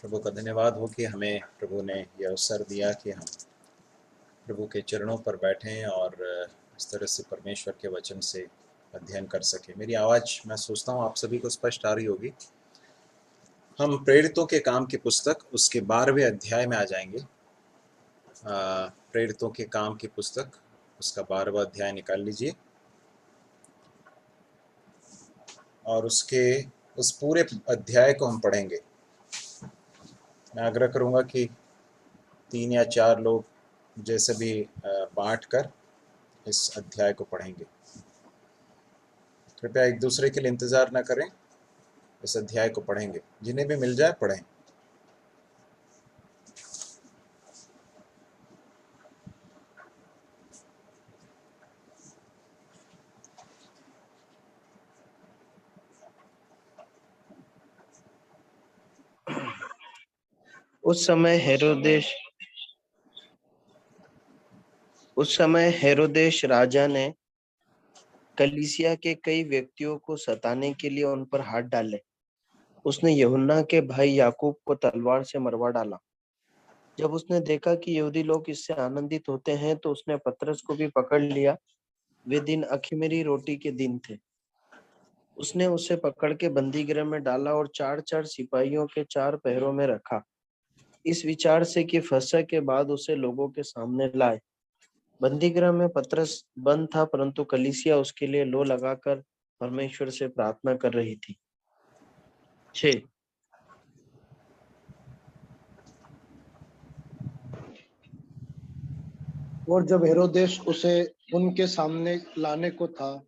प्रभु का धन्यवाद हो कि हमें प्रभु ने यह अवसर दिया कि हम प्रभु के चरणों पर बैठें और इस तरह से परमेश्वर के वचन से अध्ययन कर सकें। मेरी आवाज़ मैं सोचता हूँ आप सभी को स्पष्ट आ रही होगी। हम प्रेरितों के काम की पुस्तक उसके 12वें अध्याय में आ जाएंगे। प्रेरितों के काम की पुस्तक उसका 12वां अध्याय निकाल लीजिए और उसके उस पूरे अध्याय को हम पढ़ेंगे। मैं आग्रह करूंगा कि 3 या 4 लोग जैसे भी बांट कर इस अध्याय को पढ़ेंगे। कृपया एक दूसरे के लिए इंतज़ार न करें, इस अध्याय को पढ़ेंगे, जिन्हें भी मिल जाए पढ़ें। उस समय हेरोदेश राजा ने कलीसिया के कई व्यक्तियों को सताने के लिए उन पर हाथ डाले। उसने यूहन्ना के भाई याकूब को तलवार से मरवा डाला। जब उसने देखा कि यहूदी लोग इससे आनंदित होते हैं तो उसने पतरस को भी पकड़ लिया। वे दिन अख़मीरी रोटी के दिन थे। उसने उसे पकड़ के बंदीगृह में डाला और 4-4 सिपाहियों के 4 पहरों में रखा, इस विचार से कि फसह के बाद उसे लोगों के सामने लाए। बंदीगृह में पतरस बंद था, परंतु कलीसिया उसके लिए लो लगाकर परमेश्वर से प्रार्थना कर रही थी। 6 और जब हेरोदेस उसे उनके सामने लाने को था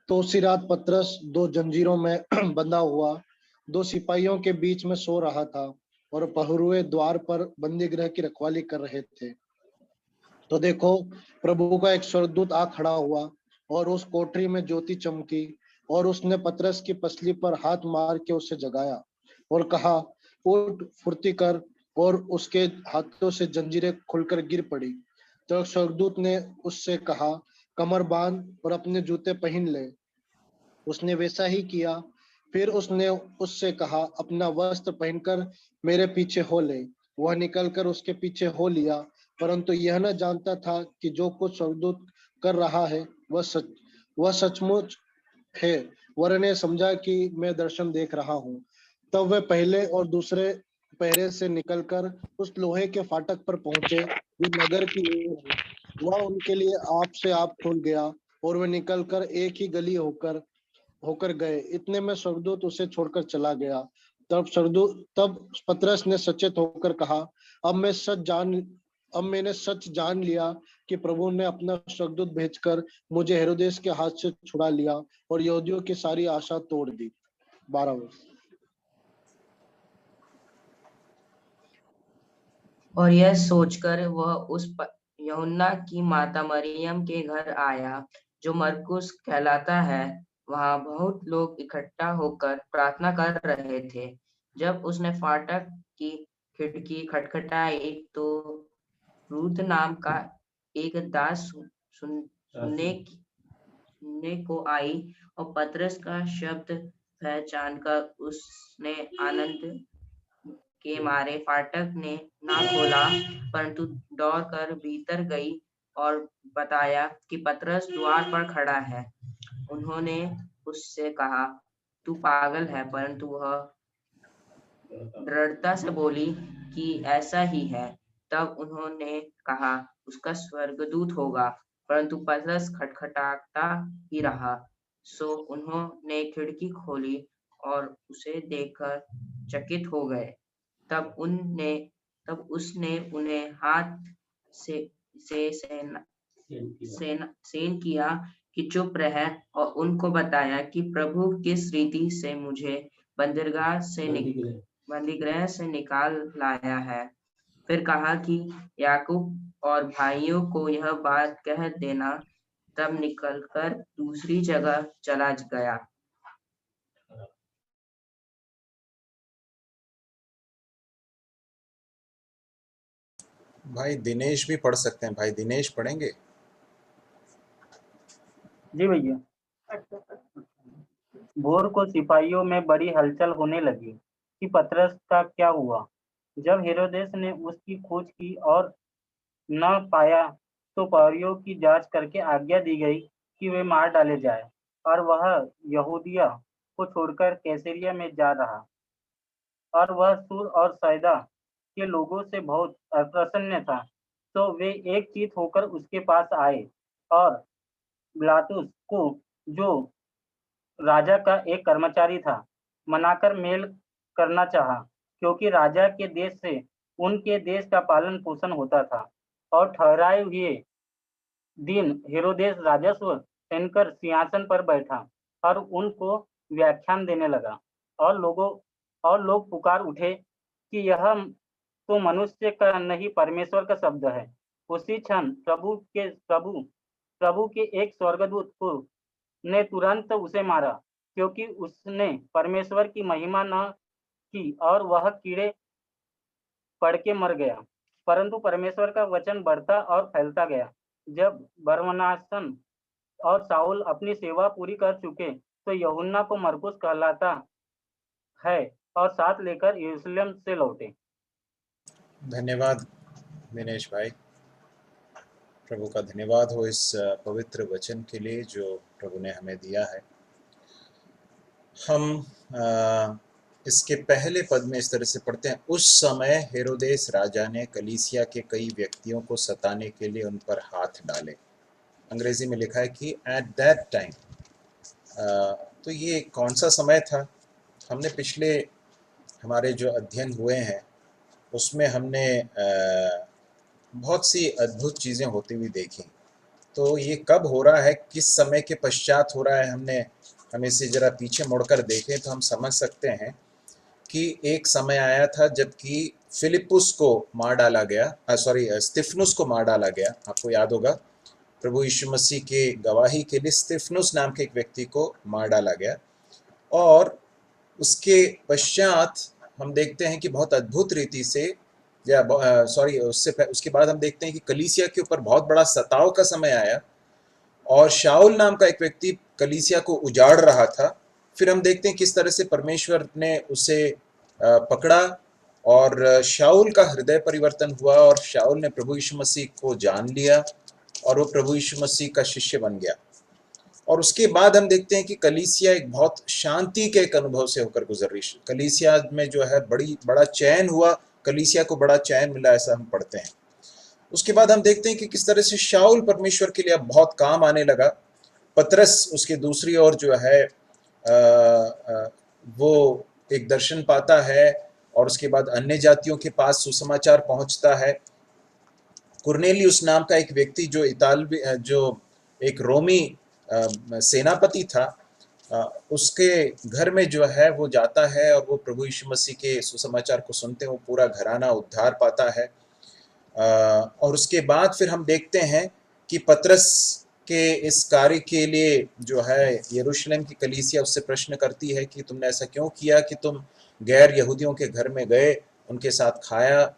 तो उसी रात पतरस 2 जंजीरों में बंधा हुआ 2 सिपाहियों के बीच में सो रहा था और पहरुए द्वार पर बंदीगृह की रखवाली कर रहे थे। तो देखो, प्रभु का एक स्वर्गदूत आ खड़ा हुआ और उस कोठरी में ज्योति चमकी और उसने पतरस की पसली पर हाथ मार के उसे जगाया और कहा, उठ, फुर्ती कर। और उसके हाथों से जंजीरें खुलकर गिर पड़ी। तो स्वर्गदूत ने उससे कहा, कमर बांध और अपने जूते पहन ले। उसने वैसा ही किया। फिर उसने उससे कहा, अपना वस्त्र पहनकर मेरे पीछे हो ले। वह निकलकर उसके पीछे हो लिया, परंतु यह न जानता था कि जो कुछ स्वर्गदूत कर रहा है वह सचमुच है। वह ने समझा कि मैं दर्शन देख रहा हूँ। तब वे पहले और दूसरे पहरे से निकलकर उस लोहे के फाटक पर पहुंचे जो नगर की ओर है। वह उनके लिए आप से आप खुल गया और वे निकलकर एक ही गली होकर गए। इतने में स्वर्गदूत उसे छोड़कर चला गया। तब पतरस ने सचेत होकर कहा, अब मैंने सच जान लिया कि प्रभु ने अपना स्वर्गदूत भेजकर मुझे हेरोदेस के हाथ से छुड़ा लिया और यहूदियों की सारी आशा तोड़ दी। 12 और यह सोचकर वह उस यूहन्ना की माता मरियम के घर आया, जो मरकुस कहलाता है। वहां बहुत लोग इकट्ठा होकर प्रार्थना कर रहे थे। जब उसने फाटक की खिड़की खटखटाई तो रूत नाम का एक दास सुनने को आई और पतरस का शब्द पहचानकर उसने आनंद के मारे फाटक ने ना खोला, परंतु दौड़कर भीतर गई और बताया कि पतरस द्वार पर खड़ा है। उन्होंने उससे कहा, तू पागल है, परंतु वह दृढ़ता से बोली कि ऐसा ही है। तब उन्होंने कहा, उसका स्वर्गदूत होगा, परंतु पतरस खटखटाता ही रहा। सो उन्होंने खिड़की खोली और उसे देखकर चकित हो गए। तब उसने उन्हें हाथ से सेन किया कि चुप रहे और उनको बताया कि प्रभु किस रीति से मुझे बंदीगृह से निकाल लाया है। फिर कहा कि याकूब और भाइयों को यह बात कह देना। तब निकलकर दूसरी जगह चला गया। भाई दिनेश भी पढ़ सकते हैं। भाई दिनेश पढ़ेंगे? जी भैया। भोर को सिपाहियों में बड़ी हलचल होने लगी कि पतरस का क्या हुआ। जब हेरोदेस ने उसकी खोज की और न पाया तो प्रहरियों की जांच करके आज्ञा दी गई कि वे मार डाले जाए, और वह यहूदिया को छोड़कर कैसरिया में जा रहा। और वह सूर और सैदा के लोगों से बहुत अप्रसन्न था। तो वे एक चित्त होकर उसके पास आए और पिलातुस को, जो राजा का एक कर्मचारी था, मनाकर मेल करना चाहा, क्योंकि राजा के देश से उनके देश का पालन पोषण होता था। और ठहराए हुए दिन हेरोदेस राजस्व सैनकर सिंहासन पर बैठा और उनको व्याख्यान देने लगा। और लोग पुकार उठे कि यह तो मनुष्य का नहीं, परमेश्वर का शब्द है। उसी क्षण प्रभु के एक स्वर्गदूत को ने तुरंत उसे मारा, क्योंकि उसने परमेश्वर की महिमा न की, और वह कीड़े पड़ के मर गया। परंतु परमेश्वर का वचन बढ़ता और फैलता गया। जब बरनबास और शाऊल अपनी सेवा पूरी कर चुके, तो यूहन्ना को मरकुस कहलाता है और साथ लेकर यरूशलेम से लौटे। धन्यवाद दिनेश भाई। प्रभु का धन्यवाद हो इस पवित्र वचन के लिए जो प्रभु ने हमें दिया है। हम इसके पहले पद में इस तरह से पढ़ते हैं, उस समय हेरोदेस राजा ने कलीसिया के कई व्यक्तियों को सताने के लिए उन पर हाथ डाले। अंग्रेजी में लिखा है कि एट दैट टाइम। तो ये कौन सा समय था? हमने पिछले हमारे जो अध्ययन हुए हैं उसमें हमने बहुत सी अद्भुत चीज़ें होती हुई देखी। तो ये कब हो रहा है, किस समय के पश्चात हो रहा है, हम इसे जरा पीछे मुड़कर देखें तो हम समझ सकते हैं कि एक समय आया था जबकि फिलिपुस को मार डाला गया, स्तिफनुस को मार डाला गया। आपको याद होगा, प्रभु यीशु मसीह के गवाही के लिए स्तिफनुस नाम के एक व्यक्ति को मार डाला गया। और उसके पश्चात हम देखते हैं कि बहुत अद्भुत रीति से उसके बाद हम देखते हैं कि कलीसिया के ऊपर बहुत बड़ा सताव का समय आया और शाऊल नाम का एक व्यक्ति कलीसिया को उजाड़ रहा था। फिर हम देखते हैं किस तरह से परमेश्वर ने उसे पकड़ा और शाऊल का हृदय परिवर्तन हुआ और शाऊल ने प्रभु यीशु मसीह को जान लिया और वो प्रभु यीशु मसीह का शिष्य बन गया। और उसके बाद हम देखते हैं कि कलीसिया एक बहुत शांति के एक अनुभव से होकर गुजर रही। कलीसिया में जो है बड़ा चैन हुआ, कलीसिया को बड़ा चैन मिला, ऐसा हम पढ़ते हैं। उसके बाद हम देखते हैं कि किस तरह से शाऊल परमेश्वर के लिए अब बहुत काम आने लगा। पतरस उसके दूसरी ओर जो है वो एक दर्शन पाता है और उसके बाद अन्य जातियों के पास सुसमाचार पहुंचता है। कुरनेलियुस नाम का एक व्यक्ति जो एक रोमी सेनापति था, उसके घर में जो है वो जाता है और वो प्रभु यीशु मसीह के सुसमाचार को सुनते हैं। वो पूरा घराना उद्धार पाता है। और उसके बाद फिर हम देखते हैं कि पतरस के इस कार्य के लिए जो है यरूशलेम की कलीसिया उससे प्रश्न करती है कि तुमने ऐसा क्यों किया कि तुम गैर यहूदियों के घर में गए, उनके साथ खाया।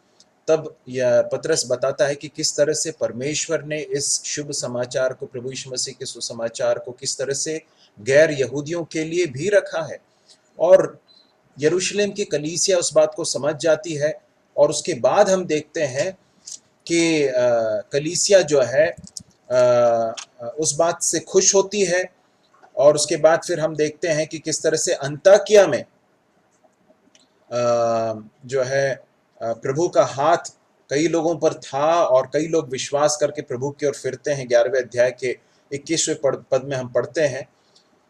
तब यह पतरस बताता है कि किस तरह से परमेश्वर ने इस शुभ समाचार को, प्रभु यीशु मसीह के सुसमाचार को किस तरह से गैर यहूदियों के लिए भी रखा है। और यरूशलेम की कलीसिया उस बात को समझ जाती है और उसके बाद हम देखते हैं कि कलीसिया जो है उस बात से खुश होती है। और उसके बाद फिर हम देखते हैं कि किस तरह से अंताकिया में जो है प्रभु का हाथ कई लोगों पर था और कई लोग विश्वास करके प्रभु की ओर फिरते हैं। 11वें अध्याय के 21वें पद में हम पढ़ते हैं।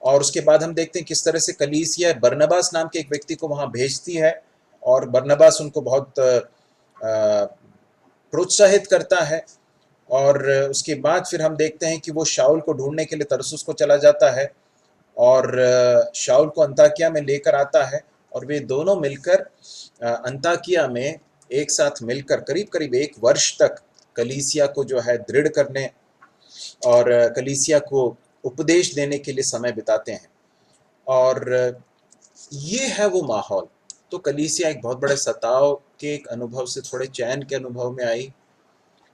और उसके बाद हम देखते हैं किस तरह से कलीसिया बरनबास नाम के एक व्यक्ति को वहां भेजती है और बरनबास उनको बहुत प्रोत्साहित करता है। और उसके बाद फिर हम देखते हैं कि वो शाऊल को ढूंढने के लिए तरसुस को चला जाता है और शाऊल को अंताकिया में लेकर आता है और वे दोनों मिलकर अंताकिया में एक साथ मिलकर करीब करीब 1 वर्ष तक कलीसिया को जो है दृढ़ करने और कलीसिया को उपदेश देने के लिए समय बिताते हैं। और ये है वो माहौल। तो कलीसिया एक बहुत बड़े सताव के एक अनुभव से थोड़े चैन के अनुभव में आई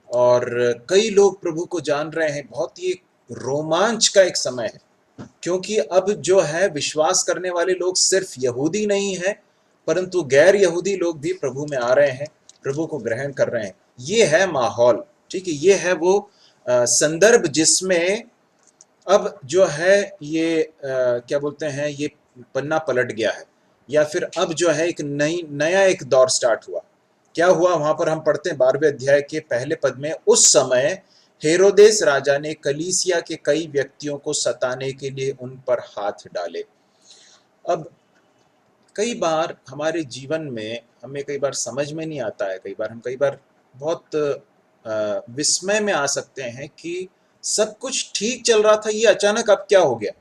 और कई लोग प्रभु को जान रहे हैं। बहुत ही रोमांच का एक समय है, क्योंकि अब जो है विश्वास करने वाले लोग सिर्फ यहूदी नहीं है परंतु गैर यहूदी लोग भी प्रभु में आ रहे हैं, प्रभु को ग्रहण कर रहे हैं। ये है माहौल, ठीक है, ये है वो संदर्भ जिसमें अब जो है ये क्या बोलते हैं, ये पन्ना पलट गया है, या फिर अब जो है एक नया एक दौर स्टार्ट हुआ। क्या हुआ वहां पर हम पढ़ते हैं 12वें अध्याय के पहले पद में, उस समय हेरोदेस राजा ने कलीसिया के कई व्यक्तियों को सताने के लिए उन पर हाथ डाले। अब कई बार हमारे जीवन में हमें कई बार समझ में नहीं आता है, कई बार बहुत विस्मय में आ सकते हैं कि सब कुछ ठीक चल रहा था, ये अचानक अब क्या हो गया।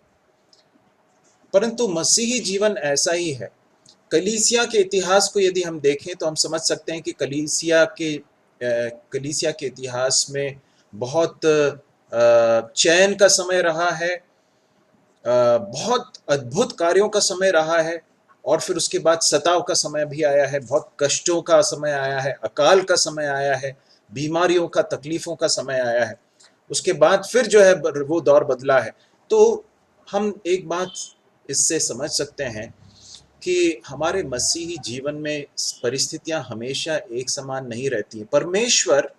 परंतु मसीही जीवन ऐसा ही है। कलीसिया के इतिहास को यदि हम देखें तो हम समझ सकते हैं कि कलीसिया के इतिहास में बहुत चैन का समय रहा है, बहुत अद्भुत कार्यों का समय रहा है, और फिर उसके बाद सताव का समय भी आया है, बहुत कष्टों का समय आया है, अकाल का समय आया है, बीमारियों का, तकलीफों का समय आया है। उसके बाद फिर जो है वो दौर बदला है। तो हम एक बात इससे समझ सकते हैं कि हमारे मसीही जीवन में परिस्थितियां हमेशा एक समान नहीं रहती हैं। परमेश्वर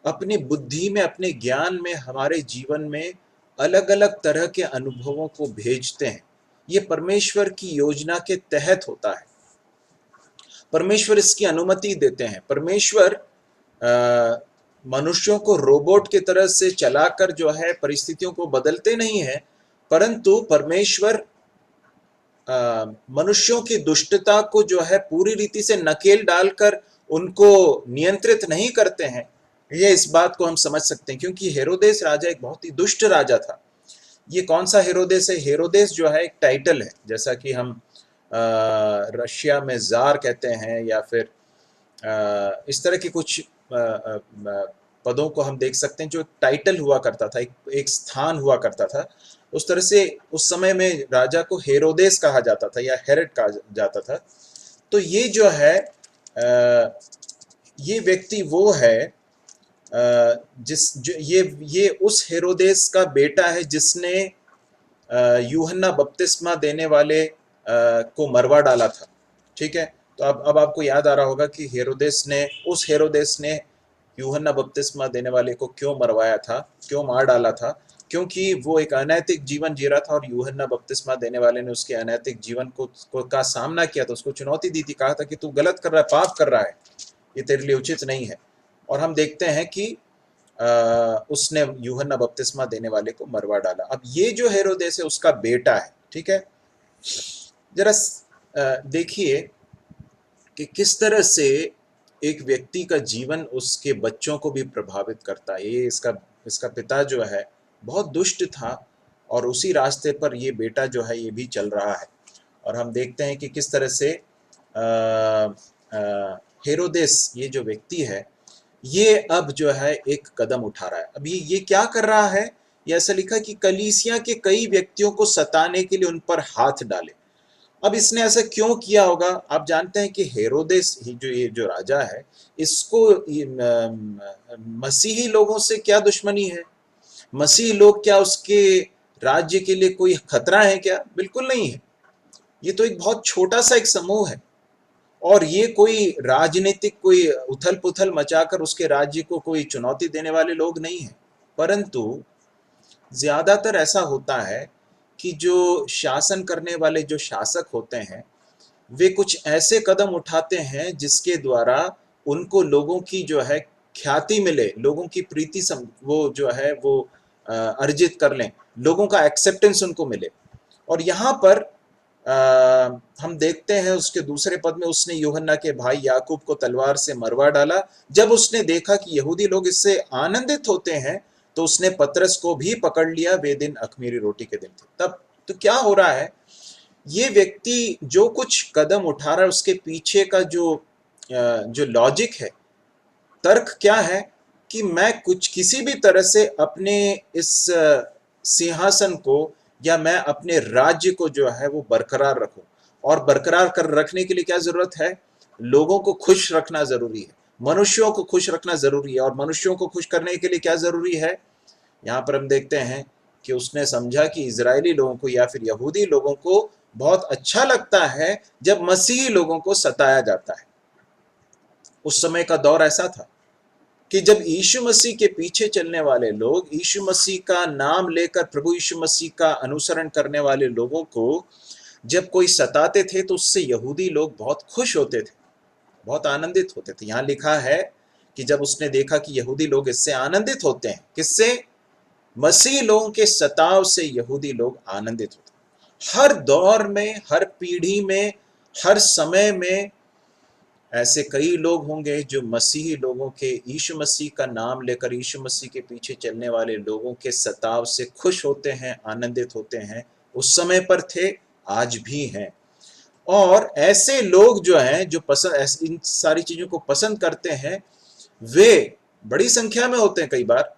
अपनी बुद्धि में, अपने ज्ञान में हमारे जीवन में अलग अलग तरह के अनुभवों को भेजते हैं। ये परमेश्वर की योजना के तहत होता है, परमेश्वर इसकी अनुमति देते हैं। परमेश्वर मनुष्यों को रोबोट की तरह से चलाकर जो है परिस्थितियों को बदलते नहीं है, परंतु परमेश्वर मनुष्यों की दुष्टता को जो है पूरी रीति से नकेल डालकर उनको नियंत्रित नहीं करते हैं। ये इस बात को हम समझ सकते हैं, क्योंकि हेरोदेस राजा एक बहुत ही दुष्ट राजा था। ये कौन सा हेरोदेस है? हेरोदेस जो है एक टाइटल है, जैसा कि हम रशिया में जार कहते हैं, या फिर इस तरह के कुछ पदों को हम देख सकते हैं जो टाइटल हुआ करता था, एक स्थान हुआ करता था। उस तरह से उस समय में राजा को हेरोदेस कहा जाता था या हेरोड कहा जाता था। तो ये जो है ये व्यक्ति वो है ये उस हेरोदेस का बेटा है जिसने यूहन्ना बपतिस्मा देने वाले को मरवा डाला था। ठीक है, तो अब आपको याद आ रहा होगा कि उस हेरोदेस ने यूहन्ना बपतिस्मा देने वाले को क्यों मरवाया था, क्यों मार डाला था? क्योंकि वो एक अनैतिक जीवन जी रहा था और यूहन्ना बपतिस्मा देने वाले ने उसके अनैतिक जीवन का सामना किया था, उसको चुनौती दी थी, कहा था कि तू गलत कर रहा है, पाप कर रहा है, ये तेरे लिए उचित नहीं है। और हम देखते हैं कि उसने यूहन्ना बपतिस्मा देने वाले को मरवा डाला। अब ये जो हेरोदेस है उसका बेटा है। ठीक है, जरा देखिए कि किस तरह से एक व्यक्ति का जीवन उसके बच्चों को भी प्रभावित करता है। ये इसका पिता जो है बहुत दुष्ट था और उसी रास्ते पर ये बेटा जो है ये भी चल रहा है। और हम देखते हैं कि किस तरह से हेरोदेस ये जो व्यक्ति है ये अब जो है एक कदम उठा रहा है। अब ये क्या कर रहा है? ये ऐसा लिखा कि कलीसिया के कई व्यक्तियों को सताने के लिए उन पर हाथ डाले। अब इसने ऐसा क्यों किया होगा? आप जानते हैं कि हेरोदेस ये जो राजा है, इसको मसीही लोगों से क्या दुश्मनी है? मसीही लोग क्या उसके राज्य के लिए कोई खतरा है क्या? बिल्कुल नहीं है। ये तो एक बहुत छोटा सा एक समूह है और ये कोई राजनीतिक कोई उथल पुथल मचाकर उसके राज्य को कोई चुनौती देने वाले लोग नहीं है। परंतु ज्यादातर ऐसा होता है कि जो शासन करने वाले जो शासक होते हैं वे कुछ ऐसे कदम उठाते हैं जिसके द्वारा उनको लोगों की जो है ख्याति मिले, लोगों की प्रीति वो जो है वो अर्जित कर लें, लोगों का एक्सेप्टेंस उनको मिले। और यहाँ पर हम देखते हैं उसके दूसरे पद में, उसने यूहन्ना के भाई याकूब को तलवार से मरवा डाला। जब उसने देखा कि यहूदी लोग इससे आनंदित होते हैं तो उसने पतरस को भी पकड़ लिया। वे दिन अख़मीरी रोटी के दिन थे। तब तो क्या हो रहा है? ये व्यक्ति जो कुछ कदम उठा रहा है उसके पीछे का जो लॉजिक है, तर्क क्या है कि मैं किसी भी तरह से अपने इस सिंहासन को या मैं अपने राज्य को जो है वो बरकरार रखूं। और बरकरार कर रखने के लिए क्या जरूरत है? लोगों को खुश रखना जरूरी है, मनुष्यों को खुश रखना जरूरी है। और मनुष्यों को खुश करने के लिए क्या जरूरी है? यहाँ पर हम देखते हैं कि उसने समझा कि इजरायली लोगों को या फिर यहूदी लोगों को बहुत अच्छा लगता है जब मसीही लोगों को सताया जाता है। उस समय का दौर ऐसा था कि जब यीशु मसीह के पीछे चलने वाले लोग, यीशु मसीह का नाम लेकर प्रभु यीशु मसीह का अनुसरण करने वाले लोगों को जब कोई सताते थे तो उससे यहूदी लोग बहुत खुश होते थे, बहुत आनंदित होते थे। यहाँ लिखा है कि जब उसने देखा कि यहूदी लोग इससे आनंदित होते हैं, किससे? मसीह लोगों के सताव से यहूदी लोग आनंदित होते हैं। हर दौर में, हर पीढ़ी में, हर समय में ऐसे कई लोग होंगे जो मसीही लोगों के, यीशु मसीह का नाम लेकर यीशु मसीह के पीछे चलने वाले लोगों के सताव से खुश होते हैं, आनंदित होते हैं। उस समय पर थे, आज भी हैं। और ऐसे लोग जो हैं, जो पसंद, इन सारी चीजों को पसंद करते हैं, वे बड़ी संख्या में होते हैं कई बार।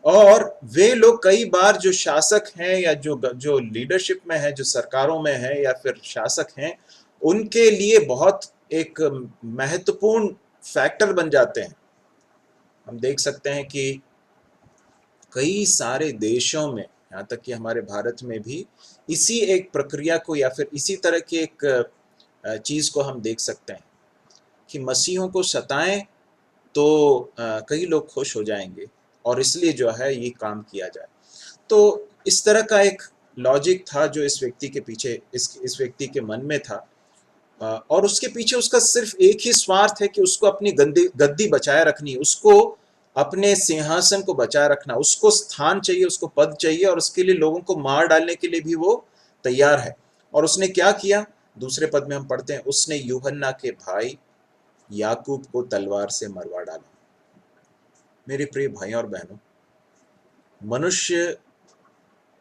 और वे लोग कई बार जो शासक हैं या जो लीडरशिप में है, जो सरकारों में है या फिर शासक हैं, उनके लिए बहुत एक महत्वपूर्ण फैक्टर बन जाते हैं। हम देख सकते हैं कि कई सारे देशों में, यहाँ तक कि हमारे भारत में भी इसी एक प्रक्रिया को या फिर इसी तरह की एक चीज को हम देख सकते हैं कि मसीहों को सताएं तो कई लोग खुश हो जाएंगे और इसलिए जो है ये काम किया जाए। तो इस तरह का एक लॉजिक था जो इस व्यक्ति के पीछे, इस व्यक्ति के मन में था। और उसके पीछे उसका सिर्फ एक ही स्वार्थ है कि उसको अपनी गद्दी बचाए रखनी है, उसको अपने सिंहासन को बचाए रखना, उसको स्थान चाहिए, उसको पद चाहिए, और उसके लिए लोगों को मार डालने के लिए भी वो तैयार है। और उसने क्या किया? दूसरे पद में हम पढ़ते हैं, उसने यूहन्ना के भाई याकूब को तलवार से मरवा डाला। मेरे प्रिय भाइयों और बहनों, मनुष्य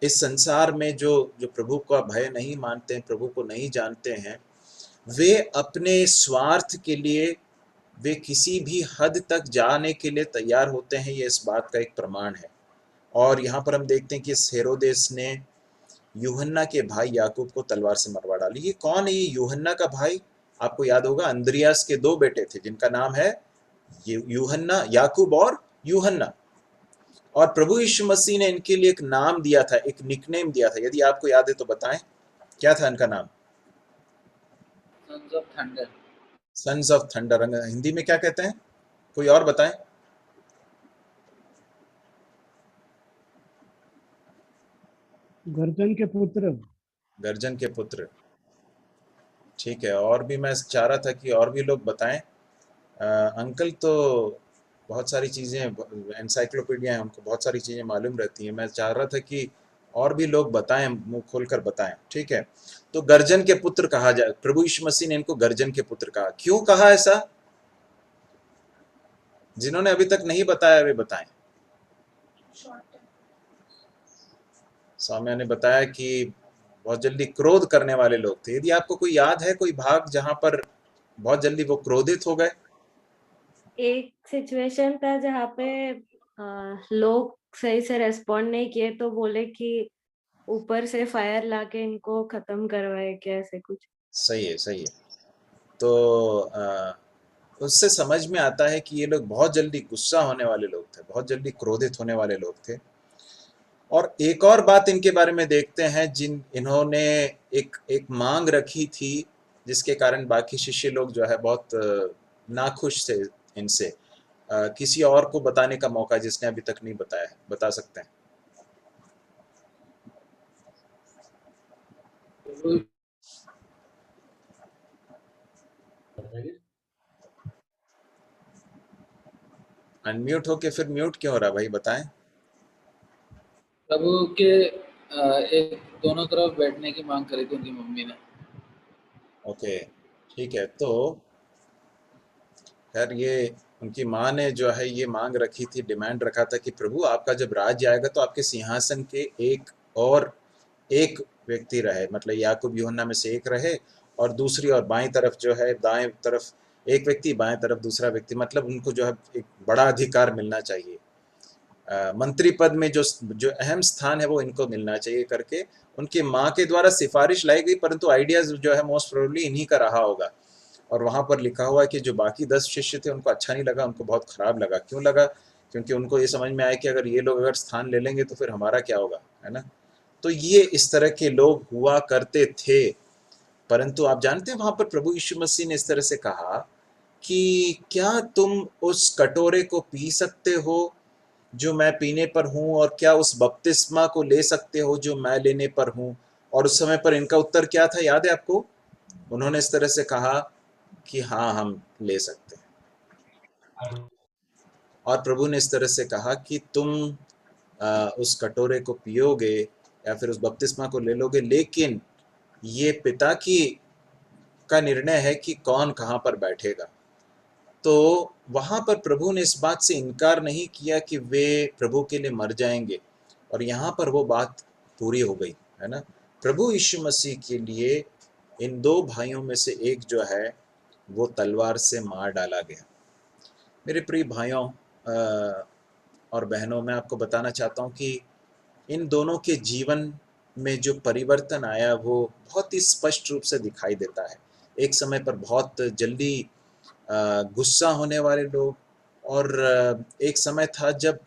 इस संसार में जो प्रभु का भय नहीं मानते हैं, प्रभु को नहीं जानते हैं, वे अपने स्वार्थ के लिए, वे किसी भी हद तक जाने के लिए तैयार होते हैं। ये इस बात का एक प्रमाण है। और यहाँ पर हम देखते हैं कि हेरोदेस ने यूहन्ना के भाई याकूब को तलवार से मरवा डाली। ये कौन है ये यूहन्ना का भाई? आपको याद होगा, अंद्रियास के दो बेटे थे जिनका नाम है यूहन्ना, याकूब और यूहन्ना। और प्रभु यीशु मसीह ने इनके लिए एक नाम दिया था, एक निकनेम दिया था। यदि आपको याद है तो बताएं, क्या था इनका नाम? Sons of thunder. Sons of thunder. Hindi में क्या कहते हैं? कोई और बताएं। गर्जन के पुत्र। गर्जन के पुत्र, ठीक है। और भी मैं चाह रहा था कि और भी लोग बताएं। अंकल तो बहुत सारी चीज़ें, एनसाइक्लोपीडिया है, उनको बहुत सारी चीज़ें मालूम रहती हैं। मैं चाह रहा था कि और भी लोग बताएं, मुंह खोलकर बताएं, ठीक है। तो गर्जन के पुत्र कहा जाए, प्रभु यीशु मसीह ने इनको गर्जन के पुत्र कहा। क्यों कहा ऐसा? जिन्होंने अभी तक नहीं बताया वे बताएं। सौम्या ने बताया कि बहुत जल्दी क्रोध करने वाले लोग थे। यदि आपको कोई याद है कोई भाग जहां पर बहुत जल्दी वो क्रोधित हो गए? एक सिचुएशन था जहाँ पे लोग सही से रेस्पॉन्ड नहीं किए तो बोले कि ऊपर से फायर लाके इनको खत्म करवाए, क्या ऐसे कुछ। सही है, सही है। तो उससे समझ में आता है कि ये लोग बहुत जल्दी गुस्सा होने वाले लोग थे, बहुत जल्दी क्रोधित होने वाले लोग थे। और एक और बात इनके बारे में देखते हैं, इन्होंने एक मांग रखी थी जिसके कारण बाकी शिष्य लोग जो है बहुत नाखुश थे इनसे। किसी और को बताने का मौका जिसने अभी तक नहीं बताया है, बता सकते हैं? अनम्यूट होके फिर म्यूट क्यों हो रहा भाई, बताएं। प्रभु के एक दोनों तरफ बैठने की मांग करी थी उनकी मम्मी ने। ओके, ठीक है। तो खैर ये उनकी माँ ने जो है ये मांग रखी थी, डिमांड रखा था कि प्रभु आपका जब राज्य आएगा तो आपके सिंहासन के एक व्यक्ति रहे, मतलब याकूब यूहन्ना में से एक रहे, और दूसरी और बाईं तरफ जो है, दाएं तरफ एक व्यक्ति, बाएं तरफ दूसरा व्यक्ति, मतलब उनको जो है एक बड़ा अधिकार मिलना चाहिए। मंत्री पद में जो अहम स्थान है वो इनको मिलना चाहिए करके उनकी माँ के द्वारा सिफारिश लाई गई, परंतु आइडियाज जो है मोस्ट प्रोबेबली इन्हीं का रहा होगा। और वहाँ पर लिखा हुआ है कि जो बाकी 10 शिष्य थे उनको अच्छा नहीं लगा, उनको बहुत खराब लगा। क्यों लगा? क्योंकि उनको ये समझ में आया कि अगर ये लोग अगर स्थान ले लेंगे तो फिर हमारा क्या होगा, है ना। तो ये इस तरह के लोग हुआ करते थे। परंतु आप जानते हैं वहां पर प्रभु यीशु मसीह ने इस तरह से कहा कि क्या तुम उस कटोरे को पी सकते हो जो मैं पीने पर हूं, और क्या उस बपतिस्मा को ले सकते हो जो मैं लेने पर हूं? और उस समय पर इनका उत्तर क्या था, याद है आपको? उन्होंने इस तरह से कहा कि हाँ, हम ले सकते हैं। और प्रभु ने इस तरह से कहा कि तुम उस कटोरे को पियोगे या फिर उस बपतिस्मा को ले लोगे, लेकिन ये पिता की का निर्णय है कि कौन कहाँ पर बैठेगा। तो वहां पर प्रभु ने इस बात से इनकार नहीं किया कि वे प्रभु के लिए मर जाएंगे, और यहाँ पर वो बात पूरी हो गई, है ना। प्रभु यीशु मसीह के लिए इन दो भाइयों में से एक जो है वो तलवार से मार डाला गया। मेरे प्रिय भाइयों और बहनों, मैं आपको बताना चाहता हूँ कि इन दोनों के जीवन में जो परिवर्तन आया वो बहुत ही स्पष्ट रूप से दिखाई देता है। एक समय पर बहुत जल्दी गुस्सा होने वाले लोग, और एक समय था जब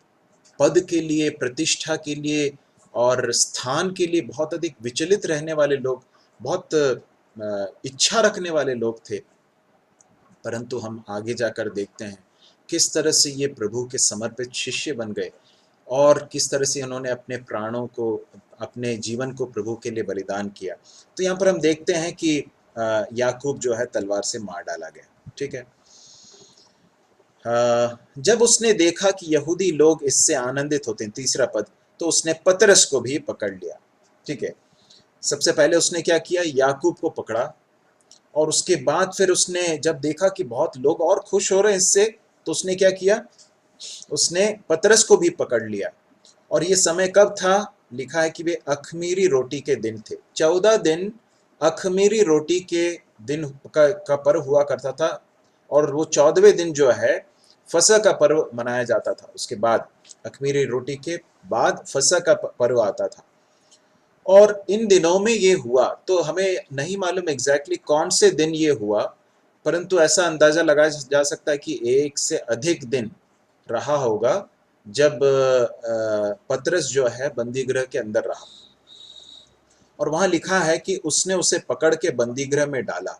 पद के लिए, प्रतिष्ठा के लिए और स्थान के लिए बहुत अधिक विचलित रहने वाले लोग, बहुत इच्छा रखने वाले लोग थे। परंतु हम आगे जाकर देखते हैं किस तरह से ये प्रभु के समर्पित शिष्य बन गए, और किस तरह से उन्होंने अपने प्राणों को, अपने जीवन को प्रभु के लिए बलिदान किया। तो यहाँ पर हम देखते हैं कि याकूब जो है तलवार से मार डाला गया, ठीक है। जब उसने देखा कि यहूदी लोग इससे आनंदित होते हैं, तीसरा पद, तो उसने पतरस को भी पकड़ लिया, ठीक है। सबसे पहले उसने क्या किया, याकूब को पकड़ा, और उसके बाद फिर उसने जब देखा कि बहुत लोग और खुश हो रहे हैं इससे, तो उसने क्या किया, उसने पतरस को भी पकड़ लिया। और ये समय कब था, लिखा है कि वे अखमीरी रोटी के दिन थे। 14 दिन अखमीरी रोटी के दिन का पर्व हुआ करता था, और वो 14वें दिन जो है फसह का पर्व मनाया जाता था। उसके बाद अखमीरी रोटी के बाद फसह का पर्व आता था, और इन दिनों में ये हुआ। तो हमें नहीं मालूम एग्जैक्टली कौन से दिन ये हुआ, परंतु ऐसा अंदाजा लगाया जा सकता है कि एक से अधिक दिन रहा होगा जब पतरस जो है बंदीगृह के अंदर रहा। और वहां लिखा है कि उसने उसे पकड़ के बंदीगृह में डाला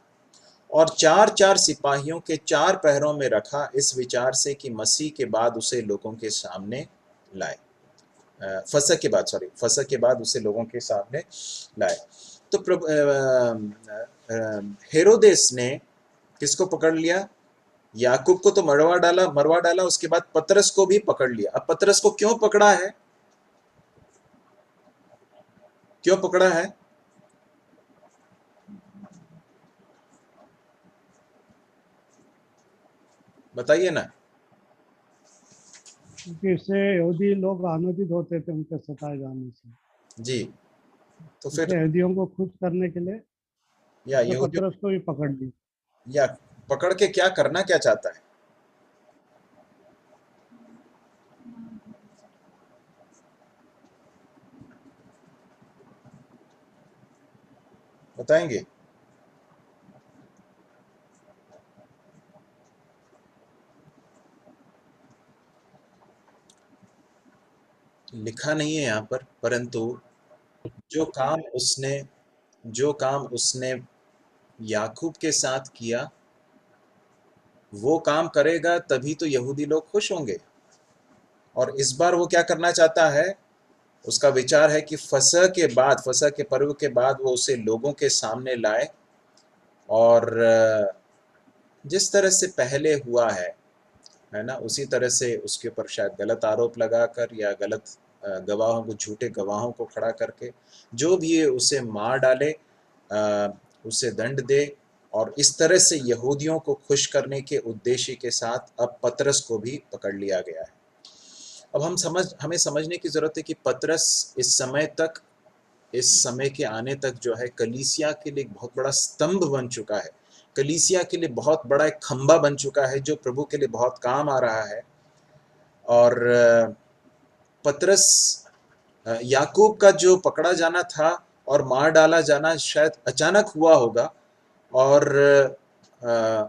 और 4-4 सिपाहियों के 4 पहरों में रखा, इस विचार से कि मसीह के बाद उसे लोगों के सामने लाए। फसह के बाद उसे लोगों के सामने लाए। तो हेरोदेस ने किसको पकड़ लिया, याकूब को तो मरवा डाला, उसके बाद पतरस को भी पकड़ लिया। अब पतरस को क्यों पकड़ा है, क्यों पकड़ा है? बताइए ना। क्योंकि इससे यहूदी लोग आनंदित होते थे उनके सताए जाने से। जी, तो फिर यहूदियों को खुश करने के लिए या यहूदियों पतरस को भी पकड़ ली। या पकड़ के क्या करना क्या चाहता है? बताएंगे? लिखा नहीं है यहाँ पर, परंतु जो काम उसने याकूब के साथ किया वो काम करेगा, तभी तो यहूदी लोग खुश होंगे। और इस बार वो क्या करना चाहता है, उसका विचार है कि फसह के पर्व के बाद वो उसे लोगों के सामने लाए, और जिस तरह से पहले हुआ है ना, उसी तरह से उसके ऊपर शायद गलत आरोप लगाकर या गलत गवाहों को, झूठे गवाहों को खड़ा करके जो भी है उसे मार डाले, उसे दंड दे, और इस तरह से यहूदियों को खुश करने के उद्देश्य के साथ अब पतरस को भी पकड़ लिया गया है। अब हमें समझने की जरूरत है कि पतरस इस समय के आने तक जो है कलीसिया के लिए एक बहुत बड़ा स्तंभ बन चुका है, कलीसिया के लिए बहुत बड़ा एक खंभा बन चुका है जो प्रभु के लिए बहुत काम आ रहा है। और पतरस, याकूब का जो पकड़ा जाना था और मार डाला जाना शायद अचानक हुआ होगा, और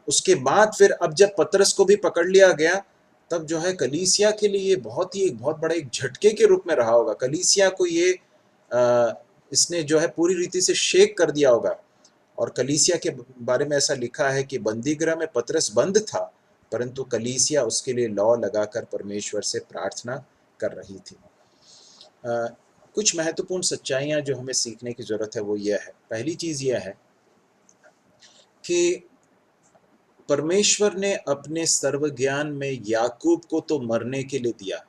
उसके बाद फिर अब जब पतरस को भी पकड़ लिया गया, तब जो है कलीसिया के लिए ये बहुत बड़ा एक झटके के रूप में रहा होगा। कलीसिया को ये इसने जो है पूरी रीति से शेक कर दिया होगा। और कलीसिया के बारे में ऐसा लिखा है कि बंदीगृह में पतरस बंद था, परंतु कलीसिया उसके लिए लौ लगाकर परमेश्वर से प्रार्थना कर रही थी। कुछ महत्वपूर्ण सच्चाइयां जो हमें सीखने की जरूरत है वो यह है। पहली चीज यह है कि परमेश्वर ने अपने सर्वज्ञान में याकूब को तो मरने के लिए दिया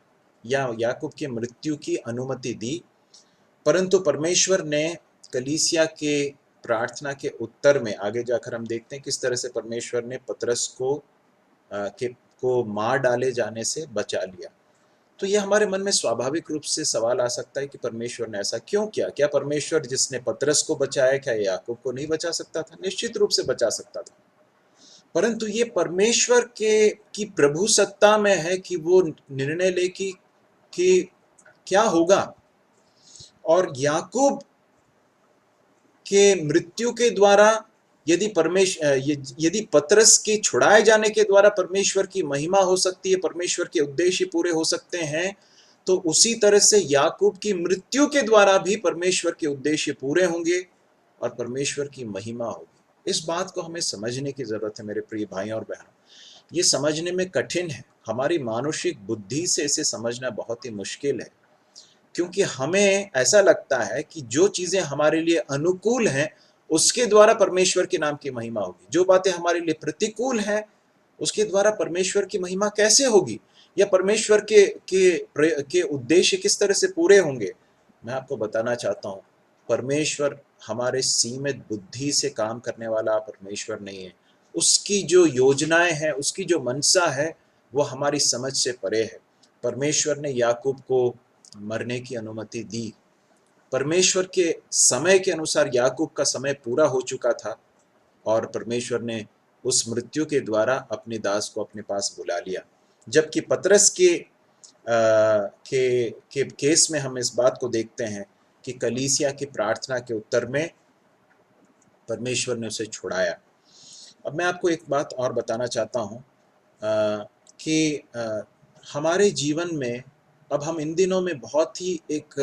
या याकूब की मृत्यु की अनुमति दी, परंतु परमेश्वर ने कलीसिया के प्रार्थना के उत्तर में आगे जाकर हम देखते हैं किस तरह से परमेश्वर ने पतरस को मार डाले जाने से बचा लिया। तो यह हमारे मन में स्वाभाविक रूप से सवाल आ सकता है कि परमेश्वर ने ऐसा क्यों किया? क्या परमेश्वर जिसने पतरस को बचाया, क्या याकूब को नहीं बचा सकता था? निश्चित रूप से बचा सकता था, परंतु ये परमेश्वर की प्रभु सत्ता में है कि वो निर्णय ले कि क्या होगा। और याकूब के मृत्यु के द्वारा यदि पतरस के छुड़ाए जाने के द्वारा परमेश्वर की महिमा हो सकती है, परमेश्वर के उद्देश्य पूरे हो सकते हैं, तो उसी तरह से याकूब की मृत्यु के द्वारा भी परमेश्वर के उद्देश्य पूरे होंगे और परमेश्वर की महिमा होगी। इस बात को हमें समझने की जरूरत है मेरे प्रिय भाइयों और बहनों। ये समझने में कठिन है, हमारी मानुषिक बुद्धि से इसे समझना बहुत ही मुश्किल है, क्योंकि हमें ऐसा लगता है कि जो चीजें हमारे लिए अनुकूल हैं उसके द्वारा परमेश्वर के नाम की महिमा होगी, जो बातें हमारे लिए प्रतिकूल हैं उसके द्वारा परमेश्वर की महिमा कैसे होगी, या परमेश्वर के उद्देश्य किस तरह से पूरे होंगे। मैं आपको बताना चाहता हूं, परमेश्वर हमारे सीमित बुद्धि से काम करने वाला परमेश्वर नहीं है। उसकी जो योजनाएं हैं, उसकी जो मनसा है, वो हमारी समझ से परे है। परमेश्वर ने याकूब को मरने की अनुमति दी। परमेश्वर के समय के अनुसार याकूब का समय पूरा हो चुका था और परमेश्वर ने उस मृत्यु के द्वारा अपने दास को अपने पास बुला लिया। जबकि पतरस के केस में हम इस बात को देखते हैं कि कलीसिया की प्रार्थना के उत्तर में परमेश्वर ने उसे छुड़ाया। अब मैं आपको एक बात और बताना चाहता हूँ कि हमारे जीवन में अब हम इन दिनों में बहुत ही एक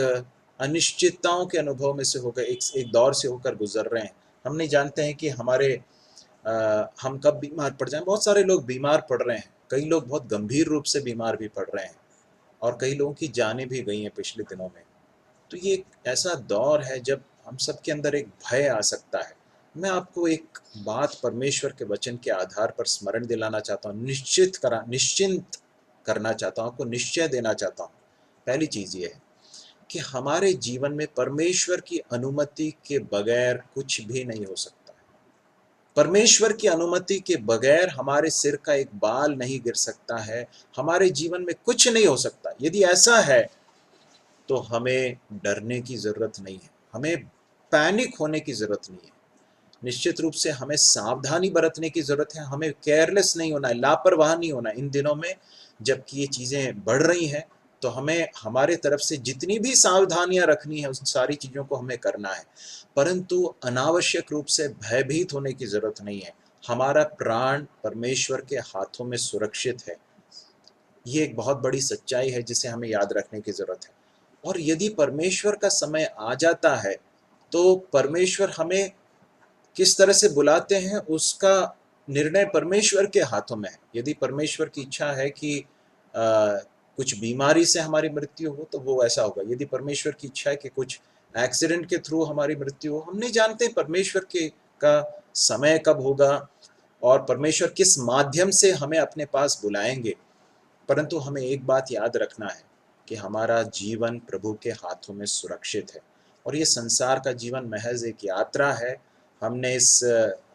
अनिश्चितताओं के अनुभव में से होकर एक दौर से होकर गुजर रहे हैं। हम नहीं जानते हैं कि हम कब बीमार पड़ जाएं। बहुत सारे लोग बीमार पड़ रहे हैं, कई लोग बहुत गंभीर रूप से बीमार भी पड़ रहे हैं और कई लोगों की जानें भी गई हैं पिछले दिनों में। तो ये एक ऐसा दौर है जब हम सबके अंदर एक भय आ सकता है। मैं आपको एक बात परमेश्वर के वचन के आधार पर स्मरण दिलाना चाहता हूँ, निश्चिंत करना चाहता हूँ, आपको निश्चय देना चाहता हूँ। पहली चीज ये है कि हमारे जीवन में परमेश्वर की अनुमति के बगैर कुछ भी नहीं हो सकता। परमेश्वर की अनुमति के बगैर हमारे सिर का एक बाल नहीं गिर सकता है, हमारे जीवन में कुछ नहीं हो सकता। यदि ऐसा है तो हमें डरने की जरूरत नहीं है, हमें पैनिक होने की जरूरत नहीं है। निश्चित रूप से हमें सावधानी बरतने की जरूरत है, हमें केयरलेस नहीं होना है, लापरवाह नहीं होना। इन दिनों में जबकि ये चीजें बढ़ रही हैं तो हमें हमारे तरफ से जितनी भी सावधानियां रखनी है उन सारी चीजों को हमें करना है, परंतु अनावश्यक रूप से भयभीत होने की जरूरत नहीं है। हमारा प्राण परमेश्वर के हाथों में सुरक्षित है। ये एक बहुत बड़ी सच्चाई है जिसे हमें याद रखने की जरूरत है। और यदि परमेश्वर का समय आ जाता है तो परमेश्वर हमें किस तरह से बुलाते हैं उसका निर्णय परमेश्वर के हाथों में है। यदि परमेश्वर की इच्छा है कि कुछ बीमारी से हमारी मृत्यु हो तो वो ऐसा होगा। यदि परमेश्वर की इच्छा है कि कुछ एक्सीडेंट के थ्रू हमारी मृत्यु हो, हम नहीं जानते परमेश्वर का समय कब होगा और परमेश्वर किस माध्यम से हमें अपने पास बुलाएंगे, परंतु हमें एक बात याद रखना है कि हमारा जीवन प्रभु के हाथों में सुरक्षित है। और ये संसार का जीवन महज एक यात्रा है। हमने इस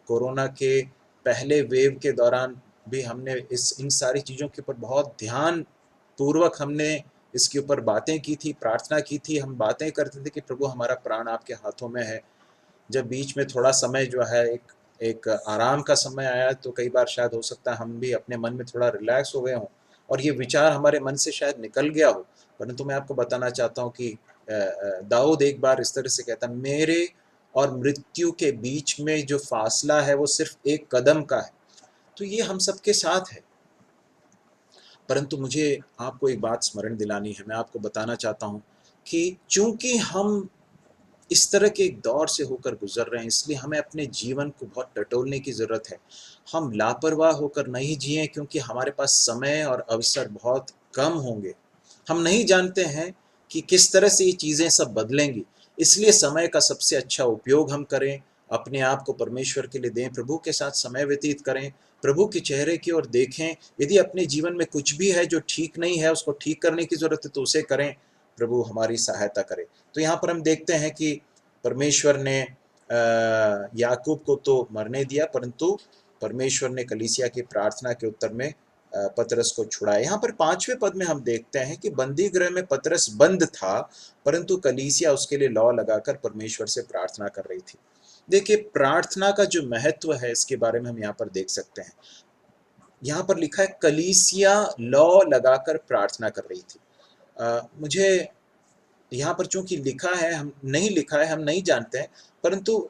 कोरोना के पहले वेव के दौरान भी हमने इन सारी चीज़ों के ऊपर बहुत ध्यान पूर्वक हमने इसके ऊपर बातें की थी, प्रार्थना की थी। हम बातें करते थे कि प्रभु हमारा प्राण आपके हाथों में है। जब बीच में थोड़ा समय जो है एक आराम का समय आया तो कई बार शायद हो सकता है हम भी अपने मन में थोड़ा रिलैक्स हो गए हों और ये विचार हमारे मन से शायद निकल गया हो। परंतु मैं आपको बताना चाहता हूँ कि दाऊद एक बार इस तरह से कहता, मेरे और मृत्यु के बीच में जो फासला है वो सिर्फ एक कदम का है। तो ये हम सबके साथ है। परंतु मुझे आपको एक बात स्मरण दिलानी है। मैं आपको बताना चाहता हूँ कि चूंकि हम इस तरह के एक दौर से होकर गुजर रहे हैं, इसलिए हमें अपने जीवन को बहुत टटोलने की ज़रूरत है। हम लापरवाह होकर नहीं जिएं, क्योंकि हमारे पास समय और अवसर बहुत कम होंगे। हम नहीं जानते हैं कि किस तरह से ये चीज़ें सब बदलेंगी, इसलिए समय का सबसे अच्छा उपयोग हम करें, अपने आप को परमेश्वर के लिए दें, प्रभु के साथ समय व्यतीत करें, प्रभु के चेहरे की ओर देखें। यदि अपने जीवन में कुछ भी है जो ठीक नहीं है, उसको ठीक करने की ज़रूरत है, तो उसे करें, प्रभु हमारी सहायता करे। तो यहाँ पर हम देखते हैं कि परमेश्वर ने याकूब को तो मरने दिया, परंतु परमेश्वर ने कलीसिया की प्रार्थना के उत्तर में पतरस को छुड़ाया। यहाँ पर 5वें पद में हम देखते हैं कि बंदी गृह में पतरस बंद था, परंतु कलीसिया उसके लिए लौ लगाकर परमेश्वर से प्रार्थना कर रही थी। देखिए, प्रार्थना का जो महत्व है इसके बारे में हम यहाँ पर देख सकते हैं। यहाँ पर लिखा है कलीसिया लौ लगाकर प्रार्थना कर रही थी। मुझे यहाँ पर चूंकि लिखा है, हम नहीं लिखा है, हम नहीं जानते हैं, परंतु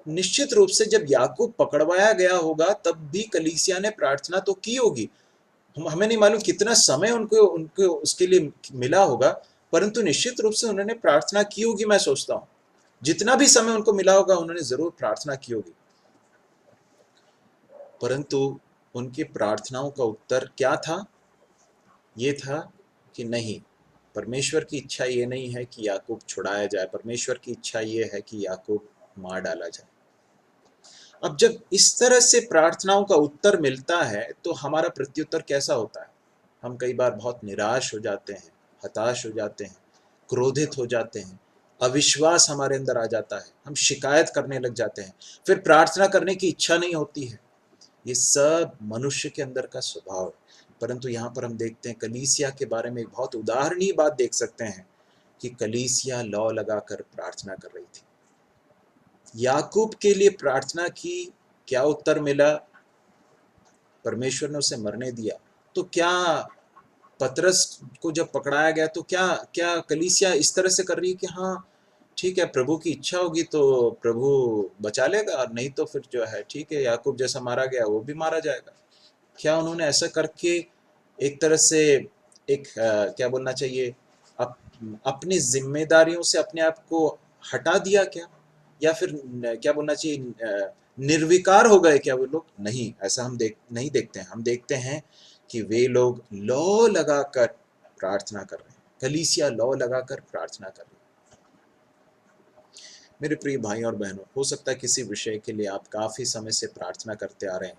निश्चित रूप से जब याकूब पकड़वाया गया होगा तब भी कलीसिया ने प्रार्थना तो की होगी। हमें नहीं मालूम कितना समय उनको उसके लिए मिला होगा, परंतु निश्चित रूप से उन्होंने प्रार्थना की होगी। मैं सोचता हूँ जितना भी समय उनको मिला होगा उन्होंने जरूर प्रार्थना की होगी, परंतु उनकी प्रार्थनाओं का उत्तर क्या था? ये था कि नहीं, परमेश्वर की इच्छा ये नहीं है कि याकूब छुड़ाया जाए, परमेश्वर की इच्छा ये है कि याकूब मार डाला जाए। अब जब इस तरह से प्रार्थनाओं का उत्तर मिलता है तो हमारा प्रत्युत्तर कैसा होता है? हम कई बार बहुत निराश हो जाते हैं, हताश हो जाते हैं, क्रोधित हो जाते हैं, अविश्वास हमारे अंदर आ जाता है, हम शिकायत करने लग जाते हैं, फिर प्रार्थना करने की इच्छा नहीं होती है। ये सब मनुष्य के अंदर का स्वभाव है। परंतु यहाँ पर हम देखते हैं कलीसिया के बारे में एक बहुत उदाहरणीय बात देख सकते हैं कि कलीसिया लौ लगाकर प्रार्थना कर रही थी। याकूब के लिए प्रार्थना की, क्या उत्तर मिला? परमेश्वर ने उसे मरने दिया। तो क्या पतरस को जब पकड़ाया गया तो क्या कलीसिया इस तरह से कर रही है कि हाँ ठीक है, प्रभु की इच्छा होगी तो प्रभु बचा लेगा, और नहीं तो फिर जो है ठीक है, याकूब जैसा मारा गया वो भी मारा जाएगा? क्या उन्होंने ऐसा करके एक तरह से एक क्या बोलना चाहिए, अपनी जिम्मेदारियों से अपने आप को हटा दिया क्या, या फिर क्या बोलना चाहिए, निर्विकार हो गए क्या वो लोग? नहीं, ऐसा हम नहीं देखते हैं। हम देखते हैं कि वे लोग लौ लगाकर प्रार्थना कर रहे हैं, कलीसिया लौ लगाकर प्रार्थना कर रही है। मेरे प्रिय भाई और बहनों, हो सकता है किसी विषय के लिए आप काफ़ी समय से प्रार्थना करते आ रहे हो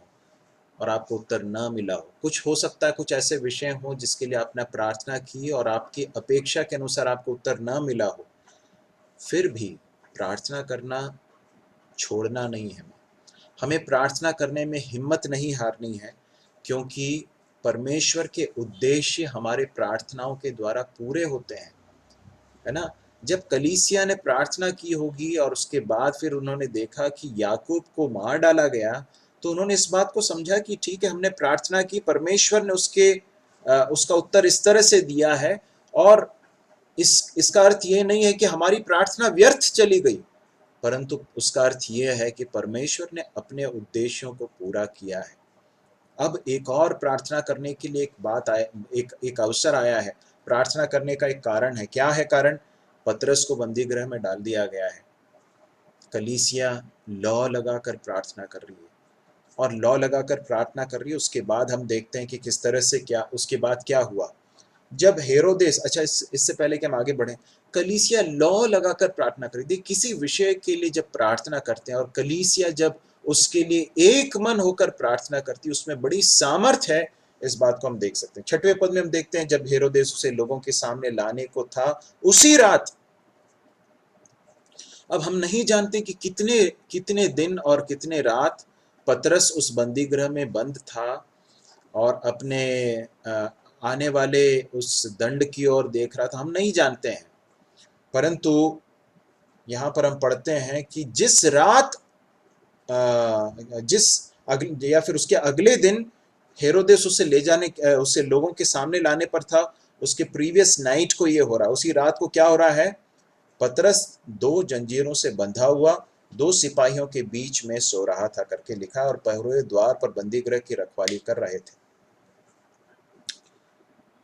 और आपको उत्तर न मिला हो। कुछ हो सकता है कुछ ऐसे विषय हो जिसके लिए आपने प्रार्थना की और आपकी अपेक्षा के अनुसार आपको उत्तर न मिला हो। फिर भी प्रार्थना करना छोड़ना नहीं है। हमें प्रार्थना करने में हिम्मत नहीं हारनी है, क्योंकि परमेश्वर के उद्देश्य हमारे प्रार्थनाओं के द्वारा पूरे होते हैं, है ना? जब कलीसिया ने प्रार्थना की होगी और उसके बाद फिर उन्होंने देखा कि याकूब को मार डाला गया, तो उन्होंने इस बात को समझा कि ठीक है, हमने प्रार्थना की, परमेश्वर ने उसका उत्तर इस तरह से दिया है, और इसका अर्थ ये नहीं है कि हमारी प्रार्थना व्यर्थ चली गई, परंतु उसका अर्थ ये है कि परमेश्वर ने अपने उद्देश्यों को पूरा किया है। अब एक और प्रार्थना करने के लिए एक अवसर आया है। प्रार्थना करने का एक कारण है। क्या है कारण? पतरस को बंदी गृह में डाल दिया गया है। कलीसिया लौ लगाकर प्रार्थना कर रही है, और लौ लगाकर प्रार्थना कर रही है। उसके बाद हम देखते हैं कि किस तरह से उसके बाद क्या हुआ। जब हेरोदेस, अच्छा इससे पहले कि हम आगे बढ़े, कलीसिया लौ लगाकर प्रार्थना करी थी। किसी विषय के लिए जब प्रार्थना करते हैं और कलीसिया जब उसके लिए एक मन होकर प्रार्थना करती है, उसमें बड़ी सामर्थ्य है। इस बात को हम देख सकते हैं। 6वें पद में हम देखते हैं, जब हेरोदेस उसे लोगों के सामने लाने को था उसी रात। अब हम नहीं जानते कि कितने दिन और कितने रात पतरस उस बंदी गृह में बंद था और अपने आने वाले उस दंड की ओर देख रहा था। हम नहीं जानते हैं, परंतु यहाँ पर हम पढ़ते हैं कि जिस रात या फिर उसके अगले दिन हेरोदेस उसे लोगों के सामने लाने पर था, उसके प्रीवियस नाइट को ये हो रहा है। उसी रात को क्या हो रहा है? पतरस 2 जंजीरों से बंधा हुआ 2 सिपाहियों के बीच में सो रहा था करके लिखा, और पहरुए द्वार पर बंदी गृह की रखवाली कर रहे थे।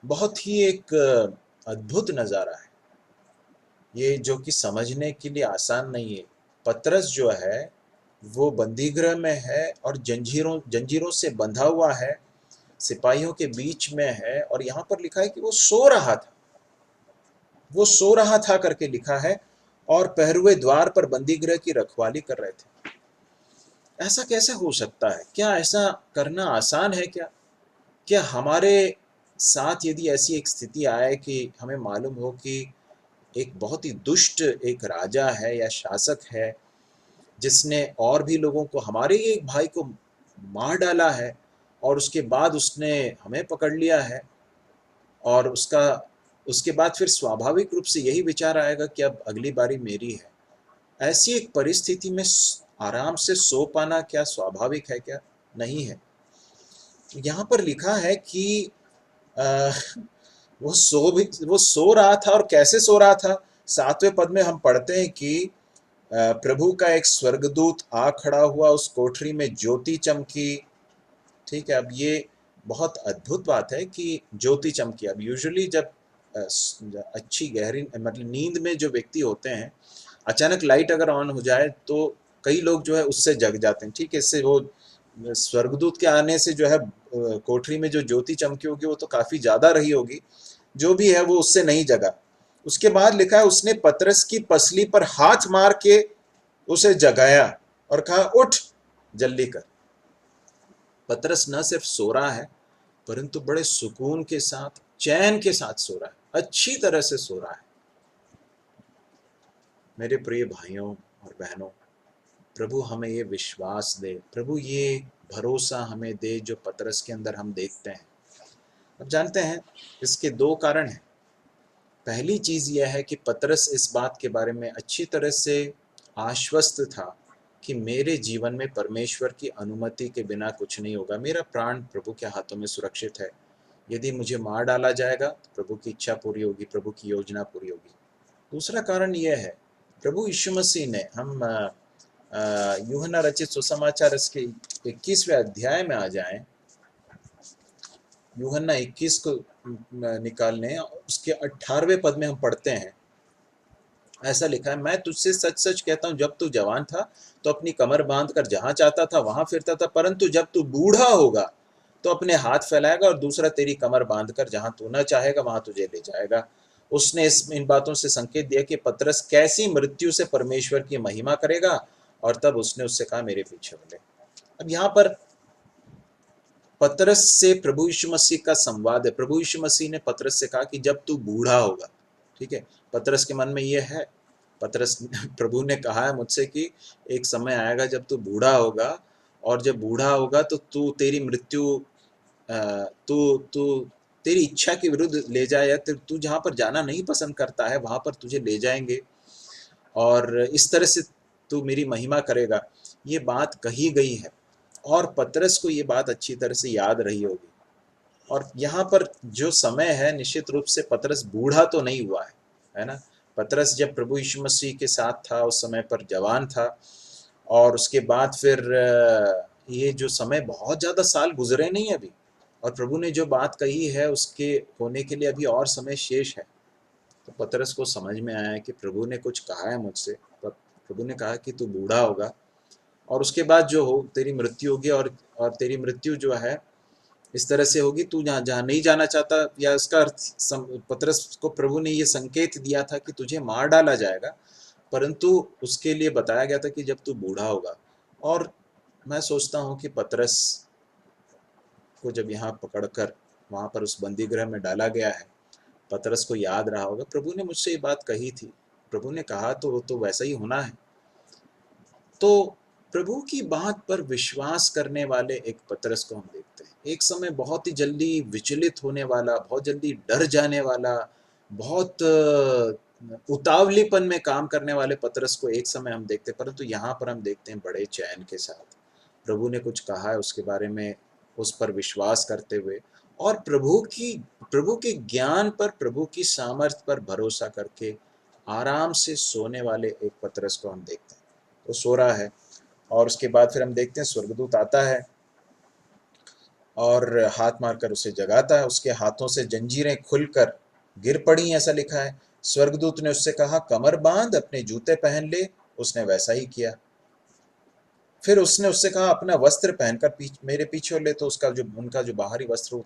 बहुत ही एक अद्भुत नजारा है। ये जो कि समझने के लिए आसान नहीं है। पतरस जो है वो बंदीगृह में है और जंजीरों से बंधा हुआ है, सिपाहियों के बीच में है, और यहाँ पर लिखा है कि वो सो रहा था, वो सो रहा था करके लिखा है, और पहरुए द्वार पर बंदीगृह की रखवाली कर रहे थे। ऐसा कैसे हो सकता है? क्या ऐसा करना आसान है क्या? क्या हमारे साथ यदि ऐसी एक स्थिति आए कि हमें मालूम हो कि एक बहुत ही दुष्ट एक राजा है या शासक है जिसने और भी लोगों को, हमारे ही एक भाई को मार डाला है, और उसके बाद उसने हमें पकड़ लिया है, और उसके बाद फिर स्वाभाविक रूप से यही विचार आएगा कि अब अगली बारी मेरी है। ऐसी एक परिस्थिति में आराम से सो पाना क्या स्वाभाविक है? क्या नहीं है। यहाँ पर लिखा है कि वो सो रहा था, और कैसे सो रहा था? 7वें पद में हम पढ़ते हैं कि प्रभु का एक स्वर्गदूत आ खड़ा हुआ, उस कोठरी में ज्योति चमकी। ठीक है, अब ये बहुत अद्भुत बात है कि ज्योति चमकी। अब यूजुअली जब अच्छी गहरी मतलब नींद में जो व्यक्ति होते हैं, अचानक लाइट अगर ऑन हो जाए तो कई लोग जो है उससे जग जाते हैं। ठीक है, इससे वो स्वर्गदूत के आने से जो है कोठरी में जो ज्योति चमकी होगी वो तो काफी ज्यादा रही होगी, जो भी है वो उससे नहीं जगा। उसके बाद लिखा है उसने पतरस की पसली पर हाथ मार के उसे जगाया और कहा, उठ जल्दी कर। पतरस न सिर्फ सो रहा है परंतु बड़े सुकून के साथ, चैन के साथ सो रहा है, अच्छी तरह से सो रहा है। मेरे प्रिय भाइयों और बहनों, प्रभु हमें ये विश्वास दे, प्रभु ये भरोसा हमें दे जो पतरस के अंदर हम देखते हैं। अब जानते हैं इसके 2 कारण हैं। पहली चीज यह है कि पतरस इस बात के बारे में अच्छी तरह से आश्वस्त था कि मेरे जीवन में परमेश्वर की अनुमति के बिना कुछ नहीं होगा। मेरा प्राण प्रभु के हाथों में सुरक्षित है। यदि मुझे मार डाला जाएगा तो प्रभु की इच्छा पूरी होगी, प्रभु की योजना पूरी होगी। दूसरा कारण यह है, प्रभु यीशु मसीह ने, हम यूहन्ना रचित सुसमाचार इसके 21वें अध्याय में आ जाएं, यूहन्ना 21 को निकालने, उसके 18वें पद में हम पढ़ते हैं, ऐसा लिखा है, मैं तुझसे सच सच कहता हूं, जब तू जवान था तो अपनी कमर बांध कर जहां चाहता था वहां फिरता था, परंतु जब तू बूढ़ा होगा तो अपने हाथ फैलाएगा और दूसरा तेरी कमर बांधकर जहां तू न चाहेगा वहां तुझे ले जाएगा। उसने इन बातों से संकेत दिया कि पतरस कैसी मृत्यु से परमेश्वर की महिमा करेगा, और तब उसने उससे कहा, मेरे पीछे हो ले। अब यहाँ पर पतरस से प्रभु यीशु मसीह का संवाद है। प्रभु यीशु मसीह ने पतरस से कहा कि जब तू बूढ़ा होगा, ठीक है, पतरस के मन में ये है, पतरस प्रभु ने कहा है मुझसे कि एक समय आएगा जब तू बूढ़ा होगा, और जब बूढ़ा होगा तो तू तेरी मृत्यु तू तेरी इच्छा के विरुद्ध ले जाए, या तू जहां पर जाना नहीं पसंद करता है वहां पर तुझे ले जाएंगे, और इस तरह से तू मेरी महिमा करेगा। ये बात कही गई है और पतरस को ये बात अच्छी तरह से याद रही होगी। और यहाँ पर जो समय है, निश्चित रूप से पतरस बूढ़ा तो नहीं हुआ है ना। पतरस जब प्रभु यीशु मसीह के साथ था उस समय पर जवान था, और उसके बाद फिर ये जो समय, बहुत ज़्यादा साल गुजरे नहीं अभी, और प्रभु ने जो बात कही है उसके होने के लिए अभी और समय शेष है। तो पतरस को समझ में आया कि प्रभु ने कुछ कहा है मुझसे। प्रभु ने कहा कि तू बूढ़ा होगा और उसके बाद जो हो तेरी मृत्यु होगी, और तेरी मृत्यु जो है इस तरह से होगी, तू जहाँ नहीं जाना चाहता, या इसका अर्थ पतरस को प्रभु ने ये संकेत दिया था कि तुझे मार डाला जाएगा, परंतु उसके लिए बताया गया था कि जब तू बूढ़ा होगा। और मैं सोचता हूँ कि पतरस को जब यहाँ पकड़कर वहाँ पर उस बंदीगृह में डाला गया है, पतरस को याद रहा होगा, प्रभु ने मुझसे ये बात कही थी, प्रभु ने कहा तो वैसा ही होना है। तो प्रभु की बात पर विश्वास करने वाले एक पतरस को हम देखते हैं। एक समय बहुत ही जल्दी विचलित होने वाला, बहुत जल्दी डर जाने वाला, बहुत उतावलीपन में काम करने वाले पतरस को एक समय हम देखते हैं, परंतु यहाँ पर हम देखते हैं बड़े चैन के साथ प्रभु ने कुछ कहा है उसके बारे में, उस पर विश्वास करते हुए, और प्रभु के ज्ञान पर, प्रभु की सामर्थ्य पर भरोसा करके आराम से सोने वाले एक पतरस को हम देखते हैं। तो सो रहा है, और उसके बाद फिर हम देखते हैं स्वर्गदूत आता है और हाथ मारकर उसे जगाता है। उसके हाथों से जंजीरें खुलकर गिर पड़ी, ऐसा लिखा है, स्वर्गदूत ने उससे कहा, कमर बांध, अपने जूते पहन ले। उसने वैसा ही किया। फिर उसने उससे कहा, अपना वस्त्र पहनकर मेरे पीछे हो ले। तो उनका जो बाहरी वस्त्र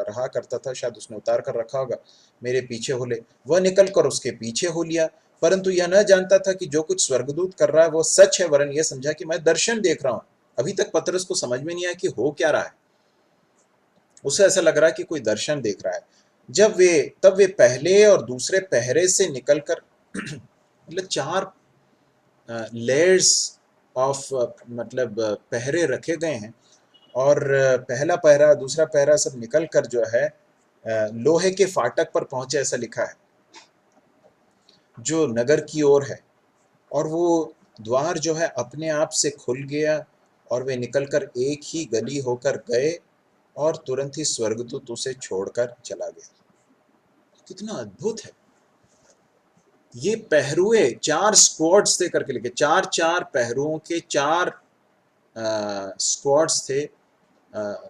रहा करता था, शायद उसने उतार कर रखा होगा, मेरे पीछे हो ले। वह निकल कर उसके पीछे हो लिया, परंतु यह न जानता था कि जो कुछ स्वर्गदूत कर रहा है वो सच है, वरन यह समझा कि मैं दर्शन देख रहा हूं। अभी तक पतरस को समझ में नहीं आया कि हो क्या रहा है। उसे ऐसा लग रहा है कि कोई दर्शन देख रहा है। तब वे पहले और दूसरे पहरे से निकलकर मतलब 4 लेयर्स ऑफ मतलब पहरे रखे गए हैं, और पहला पहरा दूसरा पहरा सब निकल कर जो है लोहे के फाटक पर पहुंचे, ऐसा लिखा है, जो नगर की ओर है। और वो द्वार जो है अपने आप से खुल गया, और वे निकलकर एक ही गली होकर गए, और तुरंत ही स्वर्गदूत उसे छोड़कर चला गया। कितना अद्भुत है! ये पहरुए 4 स्क्वाड्स थे करके लिखे, 4 पहरुओं के 4 स्क्वाड्स थे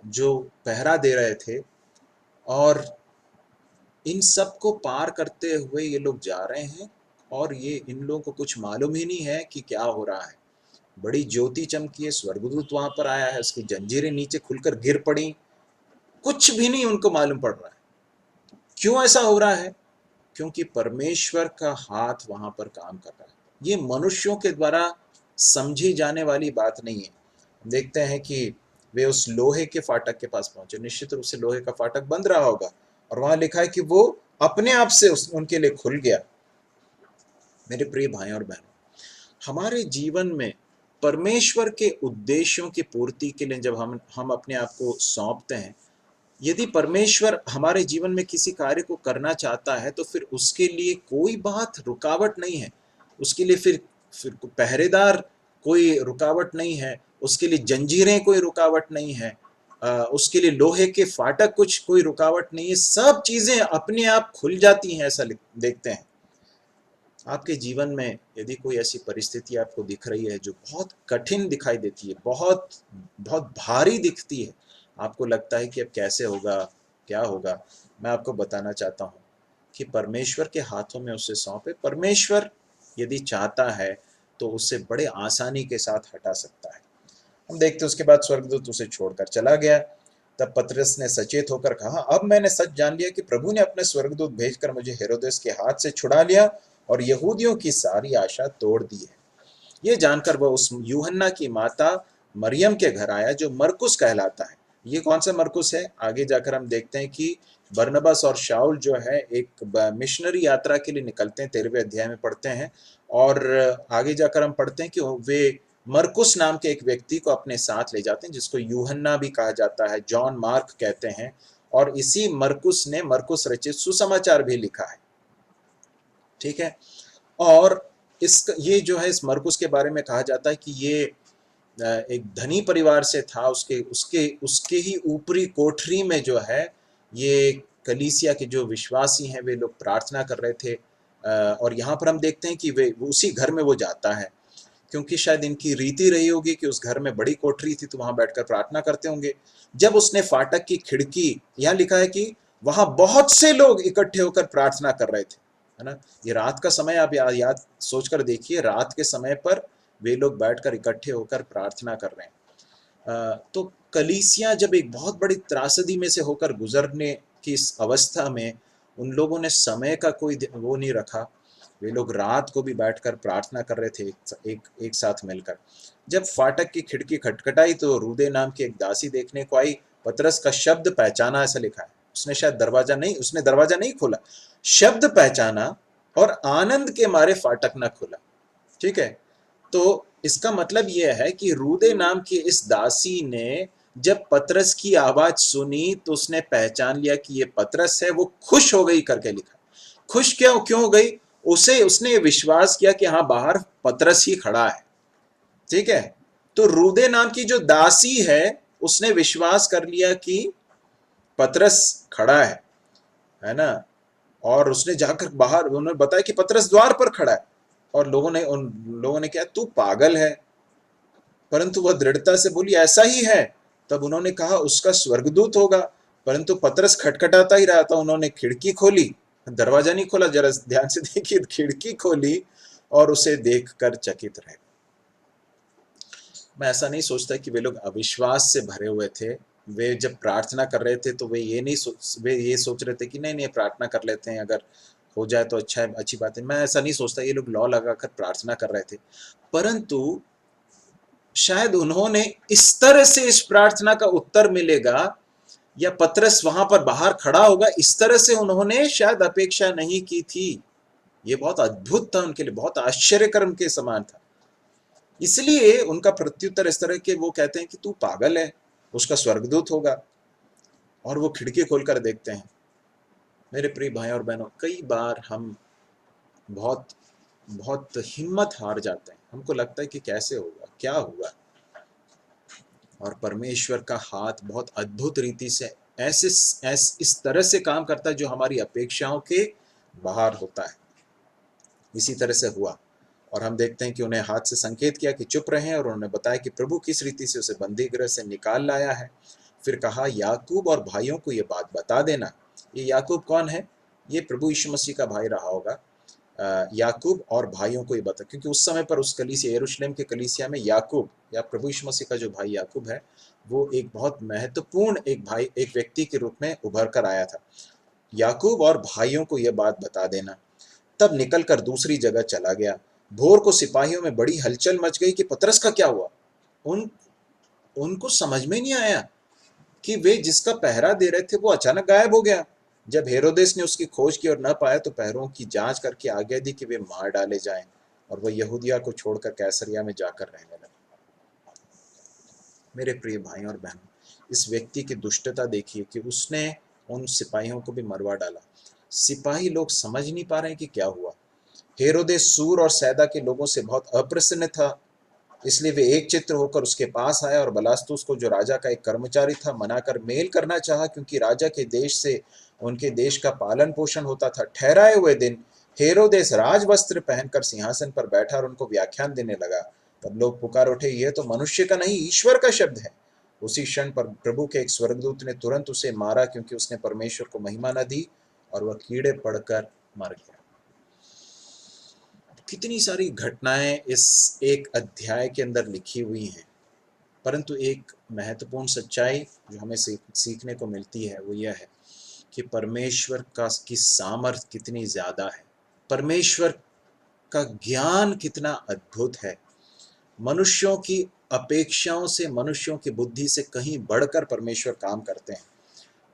जो पहरा दे रहे थे, और इन सब को पार करते हुए ये लोग जा रहे हैं, और ये इन लोगों को कुछ मालूम ही नहीं है कि क्या हो रहा है। बड़ी ज्योति चमकी है, स्वर्गदूत वहां पर आया है, उसकी जंजीरें नीचे खुलकर गिर पड़ी, कुछ भी नहीं उनको मालूम पड़ रहा है। क्यों ऐसा हो रहा है? क्योंकि परमेश्वर का हाथ वहां पर काम कर रहा है। ये मनुष्यों के द्वारा समझी जाने वाली बात नहीं है। देखते हैं कि वे उस लोहे के फाटक के पास पहुंचे। निश्चित रूप से लोहे का फाटक बंद रहा होगा, और वहां लिखा है कि वो अपने आप से उनके लिए खुल गया। मेरे प्रिय भाइयों और बहनों, हमारे जीवन में परमेश्वर के उद्देश्यों की पूर्ति के लिए जब हम अपने आप को सौंपते हैं, यदि परमेश्वर हमारे जीवन में किसी कार्य को करना चाहता है, तो फिर उसके लिए कोई बात रुकावट नहीं है। उसके लिए फिर पहरेदार कोई रुकावट नहीं है, उसके लिए जंजीरें कोई रुकावट नहीं है, उसके लिए लोहे के फाटक कोई रुकावट नहीं है। सब चीजें अपने आप खुल जाती हैं, ऐसा देखते हैं। आपके जीवन में यदि कोई ऐसी परिस्थिति आपको दिख रही है जो बहुत कठिन दिखाई देती है, बहुत बहुत भारी दिखती है, आपको लगता है कि अब कैसे होगा, क्या होगा, मैं आपको बताना चाहता हूँ कि परमेश्वर के हाथों में उसे सौंपे। परमेश्वर यदि चाहता है तो उसे बड़े आसानी के साथ हटा सकता है। हम देखते उसके बाद स्वर्गदूत उसे छोड़कर चला गया। तब पतरस ने सचेत होकर कहा, अब मैंने सच जान लिया कि प्रभु ने अपने स्वर्गदूत भेजकर मुझे हेरोदेस के हाथ से छुड़ा लिया और यहूदियों की सारी आशा तोड़ दी है। ये जानकर वह उस यूहन्ना की माता मरियम के घर आया, जो मरकुस कहलाता है। ये कौन सा मरकुस है? आगे जाकर हम देखते हैं कि बरनबास और शाऊल जो है एक मिशनरी यात्रा के लिए निकलते हैं, 13वें अध्याय में पढ़ते हैं, और आगे जाकर हम पढ़ते हैं कि वे मरकुस नाम के एक व्यक्ति को अपने साथ ले जाते हैं, जिसको यूहन्ना भी कहा जाता है, जॉन मार्क कहते हैं, और इसी मरकुस ने मरकुस रचित सुसमाचार भी लिखा है। ठीक है। और ये जो है इस मरकुस के बारे में कहा जाता है कि ये एक धनी परिवार से था। उसके ही ऊपरी कोठरी में जो है ये कलीसिया के जो विश्वासी हैं वे लोग प्रार्थना कर रहे थे, और यहाँ पर हम देखते हैं कि वे उसी घर में वो जाता है, क्योंकि शायद इनकी रीति रही होगी कि उस घर में बड़ी कोठरी थी, तो वहां बैठकर प्रार्थना करते होंगे। जब उसने फाटक की खिड़की, यहाँ लिखा है कि वहां बहुत से लोग इकट्ठे होकर प्रार्थना कर रहे थे, है ना। ये रात का समय, आप याद सोचकर देखिए, रात के समय पर वे लोग बैठकर इकट्ठे होकर प्रार्थना कर रहे हैं। तो कलीसिया जब एक बहुत बड़ी त्रासदी में से होकर गुजरने की इस अवस्था में, उन लोगों ने समय का कोई वो नहीं रखा। वे लोग रात को भी बैठकर प्रार्थना कर रहे थे एक साथ मिलकर। जब फाटक की खिड़की खटखटाई तो रूदे नाम की एक दासी देखने को आई। पतरस का शब्द पहचाना, ऐसा लिखा है। उसने दरवाजा नहीं खोला, शब्द पहचाना और आनंद के मारे फाटक न खोला। ठीक है। तो इसका मतलब यह है कि रूदे नाम की इस दासी ने जब पतरस की आवाज सुनी तो उसने पहचान लिया कि ये पतरस है। वो खुश हो गई करके लिखा। खुश क्यों हो गई? उसने विश्वास किया कि हाँ, बाहर पतरस ही खड़ा है। ठीक है। तो रूदे नाम की जो दासी है उसने विश्वास कर लिया कि पतरस खड़ा है ना। और उसने जाकर बाहर उन्होंने बताया कि पतरस द्वार पर खड़ा है, और उन लोगों ने कहा तू पागल है, परंतु वह दृढ़ता से बोली ऐसा ही है। तब उन्होंने कहा उसका स्वर्गदूत होगा, परंतु पतरस खटखटाता ही रहा था। उन्होंने खिड़की खोली दरवाजा नहीं खोला, जरा ध्यान से देखिए, खिड़की खोली और उसे देखकर चकित रहे। मैं ऐसा नहीं सोचता कि वे लोग अविश्वास से भरे हुए थे। वे जब प्रार्थना कर रहे थे तो वे ये सोच रहे थे कि नहीं प्रार्थना कर लेते हैं, अगर हो जाए तो अच्छा है, अच्छी बात है। मैं ऐसा नहीं सोचता ये लोग लॉ लगाकर प्रार्थना कर रहे थे, परंतु शायद उन्होंने इस तरह से इस प्रार्थना का उत्तर मिलेगा या पतरस वहां पर बाहर खड़ा होगा, इस तरह से उन्होंने शायद अपेक्षा नहीं की थी। ये बहुत अद्भुत था उनके लिए, बहुत आश्चर्यकर्म के समान था। इसलिए उनका प्रत्युत्तर इस तरह के, वो कहते हैं कि तू पागल है, उसका स्वर्गदूत होगा। और वो खिड़की खोलकर देखते हैं। मेरे प्रिय भाई और बहनों, कई बार हम बहुत बहुत हिम्मत हार जाते हैं। हमको लगता है कि कैसे होगा, क्या होगा, और परमेश्वर का हाथ बहुत अद्भुत रीति से इस तरह से काम करता है जो हमारी अपेक्षाओं के बाहर होता है। इसी तरह से हुआ, और हम देखते हैं कि उन्हें हाथ से संकेत किया कि चुप रहें, और उन्होंने बताया कि प्रभु किस रीति से उसे बंदी गृह से निकाल लाया है। फिर कहा, याकूब और भाइयों को ये बात बता देना। ये याकूब कौन है? ये प्रभु यीशु मसीह का भाई रहा होगा। याकूब और भाइयों को ये बता, क्योंकि उस समय पर उस कलीसिया, यरूशलेम के कलीसिया में याकूब या प्रभु यीशु मसीह का जो भाई याकूब है, वो एक बहुत महत्वपूर्ण एक व्यक्ति के रूप में उभर कर आया था। याकूब और भाइयों को यह बात बता देना। तब निकलकर दूसरी जगह चला गया। भोर को सिपाहियों में बड़ी हलचल मच गई कि पतरस का क्या हुआ। उनको समझ में नहीं आया कि वे जिसका पहरा दे रहे थे वो अचानक गायब हो गया। जब हेरोदेस ने उसकी खोज की और न पाया तो पहरों की जांच करके आज्ञा दी कि वे मार डाले जाएं, और वह यहूदिया को छोड़कर कैसरिया में जाकर रहने लगे। मेरे प्रिय भाई और बहनों, इस व्यक्ति की दुष्टता देखिए कि उसने उन सिपाहियों को भी मरवा डाला। सिपाही लोग समझ नहीं पा रहे हैं कि क्या हुआ। हेरोदेस सूर और सैदा के लोगों से बहुत अप्रसन्न था, इसलिए वे एक चित्त होकर उसके पास आया, और बलास्तुस को, जो राजा का एक कर्मचारी था, मनाकर मेल करना चाहा, क्योंकि राजा के देश से उनके देश का पालन पोषण होता था। ठहराए हुए दिन हेरोदेस राज वस्त्र पहनकर सिंहासन पर बैठा और उनको व्याख्यान देने लगा। तब लोग पुकार उठे, यह तो मनुष्य का नहीं, ईश्वर का शब्द है। उसी क्षण पर प्रभु के एक स्वर्गदूत ने तुरंत उसे मारा, क्योंकि उसने परमेश्वर को महिमा न दी, और वह कीड़े पड़कर मर गया। कितनी सारी घटनाएं इस एक अध्याय के अंदर लिखी हुई हैं, परंतु एक महत्वपूर्ण सच्चाई जो हमें सीखने को मिलती है वो यह है कि परमेश्वर की सामर्थ कितनी ज्यादा है, परमेश्वर का ज्ञान कितना अद्भुत है। मनुष्यों की अपेक्षाओं से, मनुष्यों की बुद्धि से कहीं बढ़कर परमेश्वर काम करते हैं।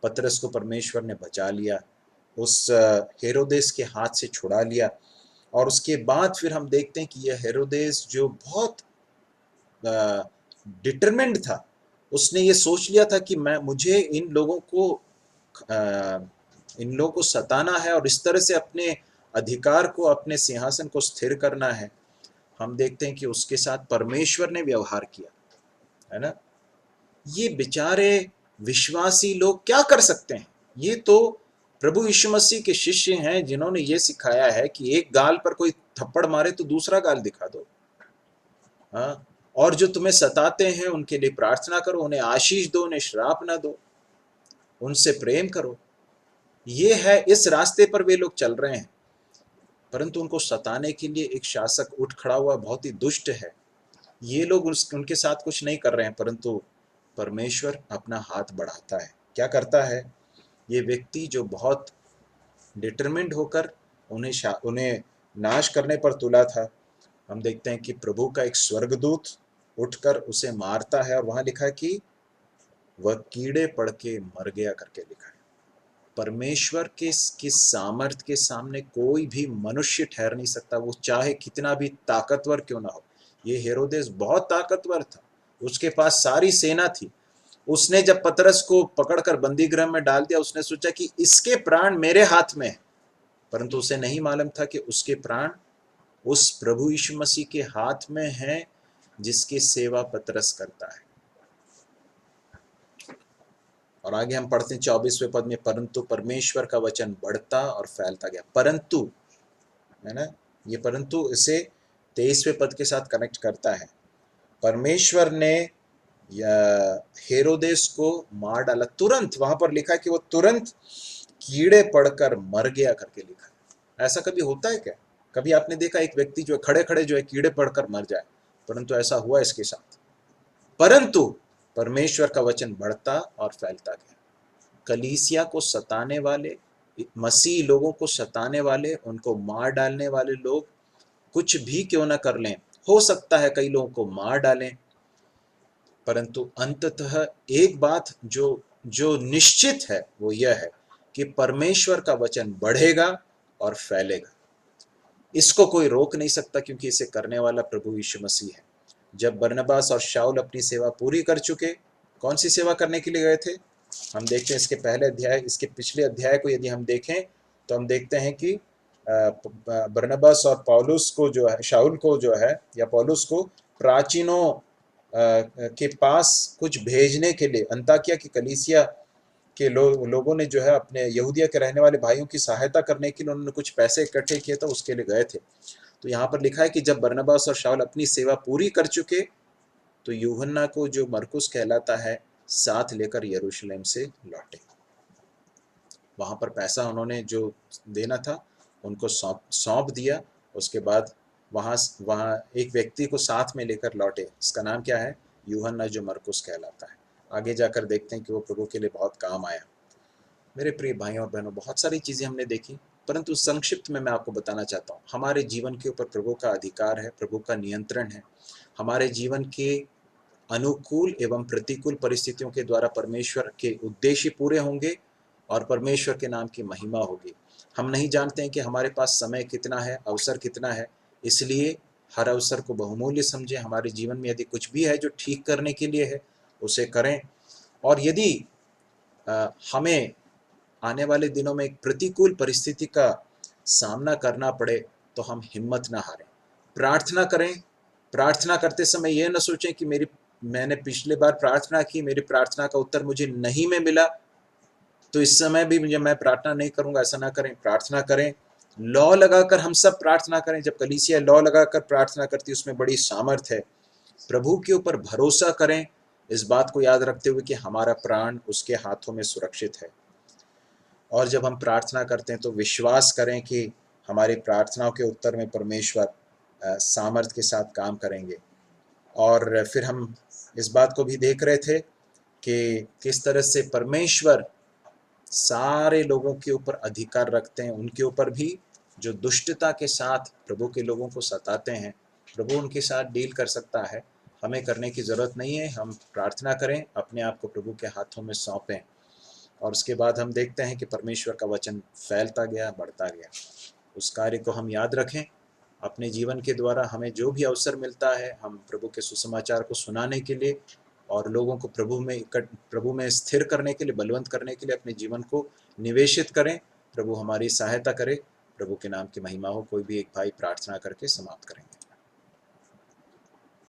पतरस को परमेश्वर ने बचा लिया, उस हेरोदेस के हाथ से छुड़ा लिया, और उसके बाद फिर हम देखते हैं कि यह हेरोदेस जो बहुत डिटरमिन्ड था, उसने ये सोच लिया था कि मुझे इन लोगों को सताना है और इस तरह से अपने अधिकार को, अपने सिंहासन को स्थिर करना है। हम देखते हैं कि उसके साथ परमेश्वर ने व्यवहार किया, है ना। ये बेचारे विश्वासी लोग क्या कर सकते हैं? ये तो प्रभु यीशु मसीह के शिष्य हैं, जिन्होंने ये सिखाया है कि एक गाल पर कोई थप्पड़ मारे तो दूसरा गाल दिखा दो। हाँ, और जो तुम्हें सताते हैं उनके लिए प्रार्थना करो, उन्हें आशीष दो, उन्हें श्राप ना दो, उनसे प्रेम करो। ये है, इस रास्ते पर वे लोग चल रहे हैं, परंतु उनको सताने के लिए एक शासक उठ खड़ा हुआ, बहुत ही दुष्ट है। ये लोग उनके साथ कुछ नहीं कर रहे हैं, परंतु परमेश्वर अपना हाथ बढ़ाता है। क्या करता है? ये व्यक्ति जो बहुत डिटरमिन्ड होकर उन्हें नाश करने पर तुला था, हम देखते हैं कि प्रभु का एक स्वर्गदूत उठकर उसे मारता है, और वहां लिखा है कि वह कीड़े पड़ के मर गया करके लिखा है। परमेश्वर की सामर्थ के सामने कोई भी मनुष्य ठहर नहीं सकता, वो चाहे कितना भी ताकतवर क्यों ना हो। ये हेरोदेस बहुत ताकतवर था, उसके पास सारी सेना थी। उसने जब पतरस को पकड़कर बंदी गृह में डाल दिया, उसने सोचा कि इसके प्राण मेरे हाथ में है, परंतु उसे नहीं मालूम था कि उसके प्राण उस प्रभु यीशु मसीह के हाथ में हैं, जिसकी सेवा पतरस करता है। और आगे हम पढ़ते हैं 24वें पद में, परंतु परमेश्वर का वचन बढ़ता और फैलता गया। परंतु, है ना, ये परंतु इसे 23वें पद के साथ कनेक्ट करता है। परमेश्वर ने हेरोदेस को मार डाला तुरंत। वहां पर लिखा कि वो तुरंत कीड़े पड़कर मर गया करके लिखा है। ऐसा कभी होता है क्या? कभी आपने देखा एक व्यक्ति जो है खड़े खड़े जो है कीड़े पड़कर मर जाए? परंतु ऐसा हुआ इसके साथ। परंतु परमेश्वर का वचन बढ़ता और फैलता गया। कलीसिया को सताने वाले, मसीह लोगों को सताने वाले, उनको मार डालने वाले लोग कुछ भी क्यों ना कर लें, हो सकता है कई लोगों को मार डालें, परंतु अंततः एक बात जो निश्चित है वो यह है कि परमेश्वर का वचन बढ़ेगा और फैलेगा। इसको कोई रोक नहीं सकता, क्योंकि इसे करने वाला प्रभु यीशु मसीह है। जब बरनबास और शाऊल अपनी सेवा पूरी कर चुके, कौन सी सेवा करने के लिए गए थे? हम देखते हैं इसके पहले अध्याय, इसके पिछले अध्याय को यदि हम देखें तो हम देखते हैं कि बरनबास और पौलुस को जो है, शाऊल को जो है या पौलुस को प्राचीनों के पास कुछ भेजने के लिए, अंताकिया की कलीसिया के लोगों ने जो है अपने यहूदिया के रहने वाले भाइयों की सहायता करने के लिए उन्होंने कुछ पैसे इकट्ठे किए, तो उसके लिए गए थे। तो यहाँ पर लिखा है कि जब बरनबास और शाऊल अपनी सेवा पूरी कर चुके तो यूहन्ना को, जो मरकुस कहलाता है, साथ लेकर यरूशलेम से लौटे। वहां पर पैसा उन्होंने जो देना था उनको सौंप दिया। उसके बाद वहां एक व्यक्ति को साथ में लेकर लौटे। इसका नाम क्या है? यूहन्ना, जो मरकुस कहलाता है। आगे जाकर देखते हैं कि वो प्रभु के लिए बहुत काम आया। मेरे प्रिय भाइयों और बहनों, बहुत सारी चीजें हमने देखी, परंतु संक्षिप्त में मैं आपको बताना चाहता हूँ, हमारे जीवन के ऊपर प्रभु का अधिकार है, प्रभु का नियंत्रण है। हमारे जीवन के अनुकूल एवं प्रतिकूल परिस्थितियों के द्वारा परमेश्वर के उद्देश्य पूरे होंगे और परमेश्वर के नाम की महिमा होगी। हम नहीं जानते हैं कि हमारे पास समय कितना है, अवसर कितना है, इसलिए हर अवसर को बहुमूल्य समझें। हमारे जीवन में यदि कुछ भी है जो ठीक करने के लिए है, उसे करें। और यदि हमें आने वाले दिनों में एक प्रतिकूल परिस्थिति का सामना करना पड़े तो हम हिम्मत ना हारें, प्रार्थना करें। प्रार्थना करते समय यह न सोचें कि मैंने पिछले बार प्रार्थना की, मेरी प्रार्थना का उत्तर मुझे नहीं में मिला, तो इस समय भी जब मैं प्रार्थना नहीं करूंगा, ऐसा ना करें। प्रार्थना करें, लौ लगाकर हम सब प्रार्थना करें। जब कलीसिया लौ लगाकर प्रार्थना करती है उसमें बड़ी सामर्थ है। प्रभु के ऊपर भरोसा करें, इस बात को याद रखते हुए कि हमारा प्राण उसके हाथों में सुरक्षित है। और जब हम प्रार्थना करते हैं तो विश्वास करें कि हमारी प्रार्थनाओं के उत्तर में परमेश्वर सामर्थ के साथ काम करेंगे। और फिर हम इस बात को भी देख रहे थे कि किस तरह से परमेश्वर सारे लोगों के ऊपर अधिकार रखते हैं, उनके ऊपर भी जो दुष्टता के साथ प्रभु के लोगों को सताते हैं, प्रभु उनके साथ डील कर सकता है। हमें करने की ज़रूरत नहीं है, हम प्रार्थना करें, अपने आप को प्रभु के हाथों में सौंपें, और उसके बाद हम देखते हैं कि परमेश्वर का वचन फैलता गया, बढ़ता गया। उस कार्य को हम याद रखें। अपने जीवन के द्वारा हमें जो भी अवसर मिलता है, हम प्रभु के सुसमाचार को सुनाने के लिए और लोगों को प्रभु में स्थिर करने के लिए, बलवंत करने के लिए अपने जीवन को निवेशित करें। प्रभु हमारी सहायता करे। प्रभु के नाम की महिमा हो। कोई भी एक भाई प्रार्थना करके समाप्त करें।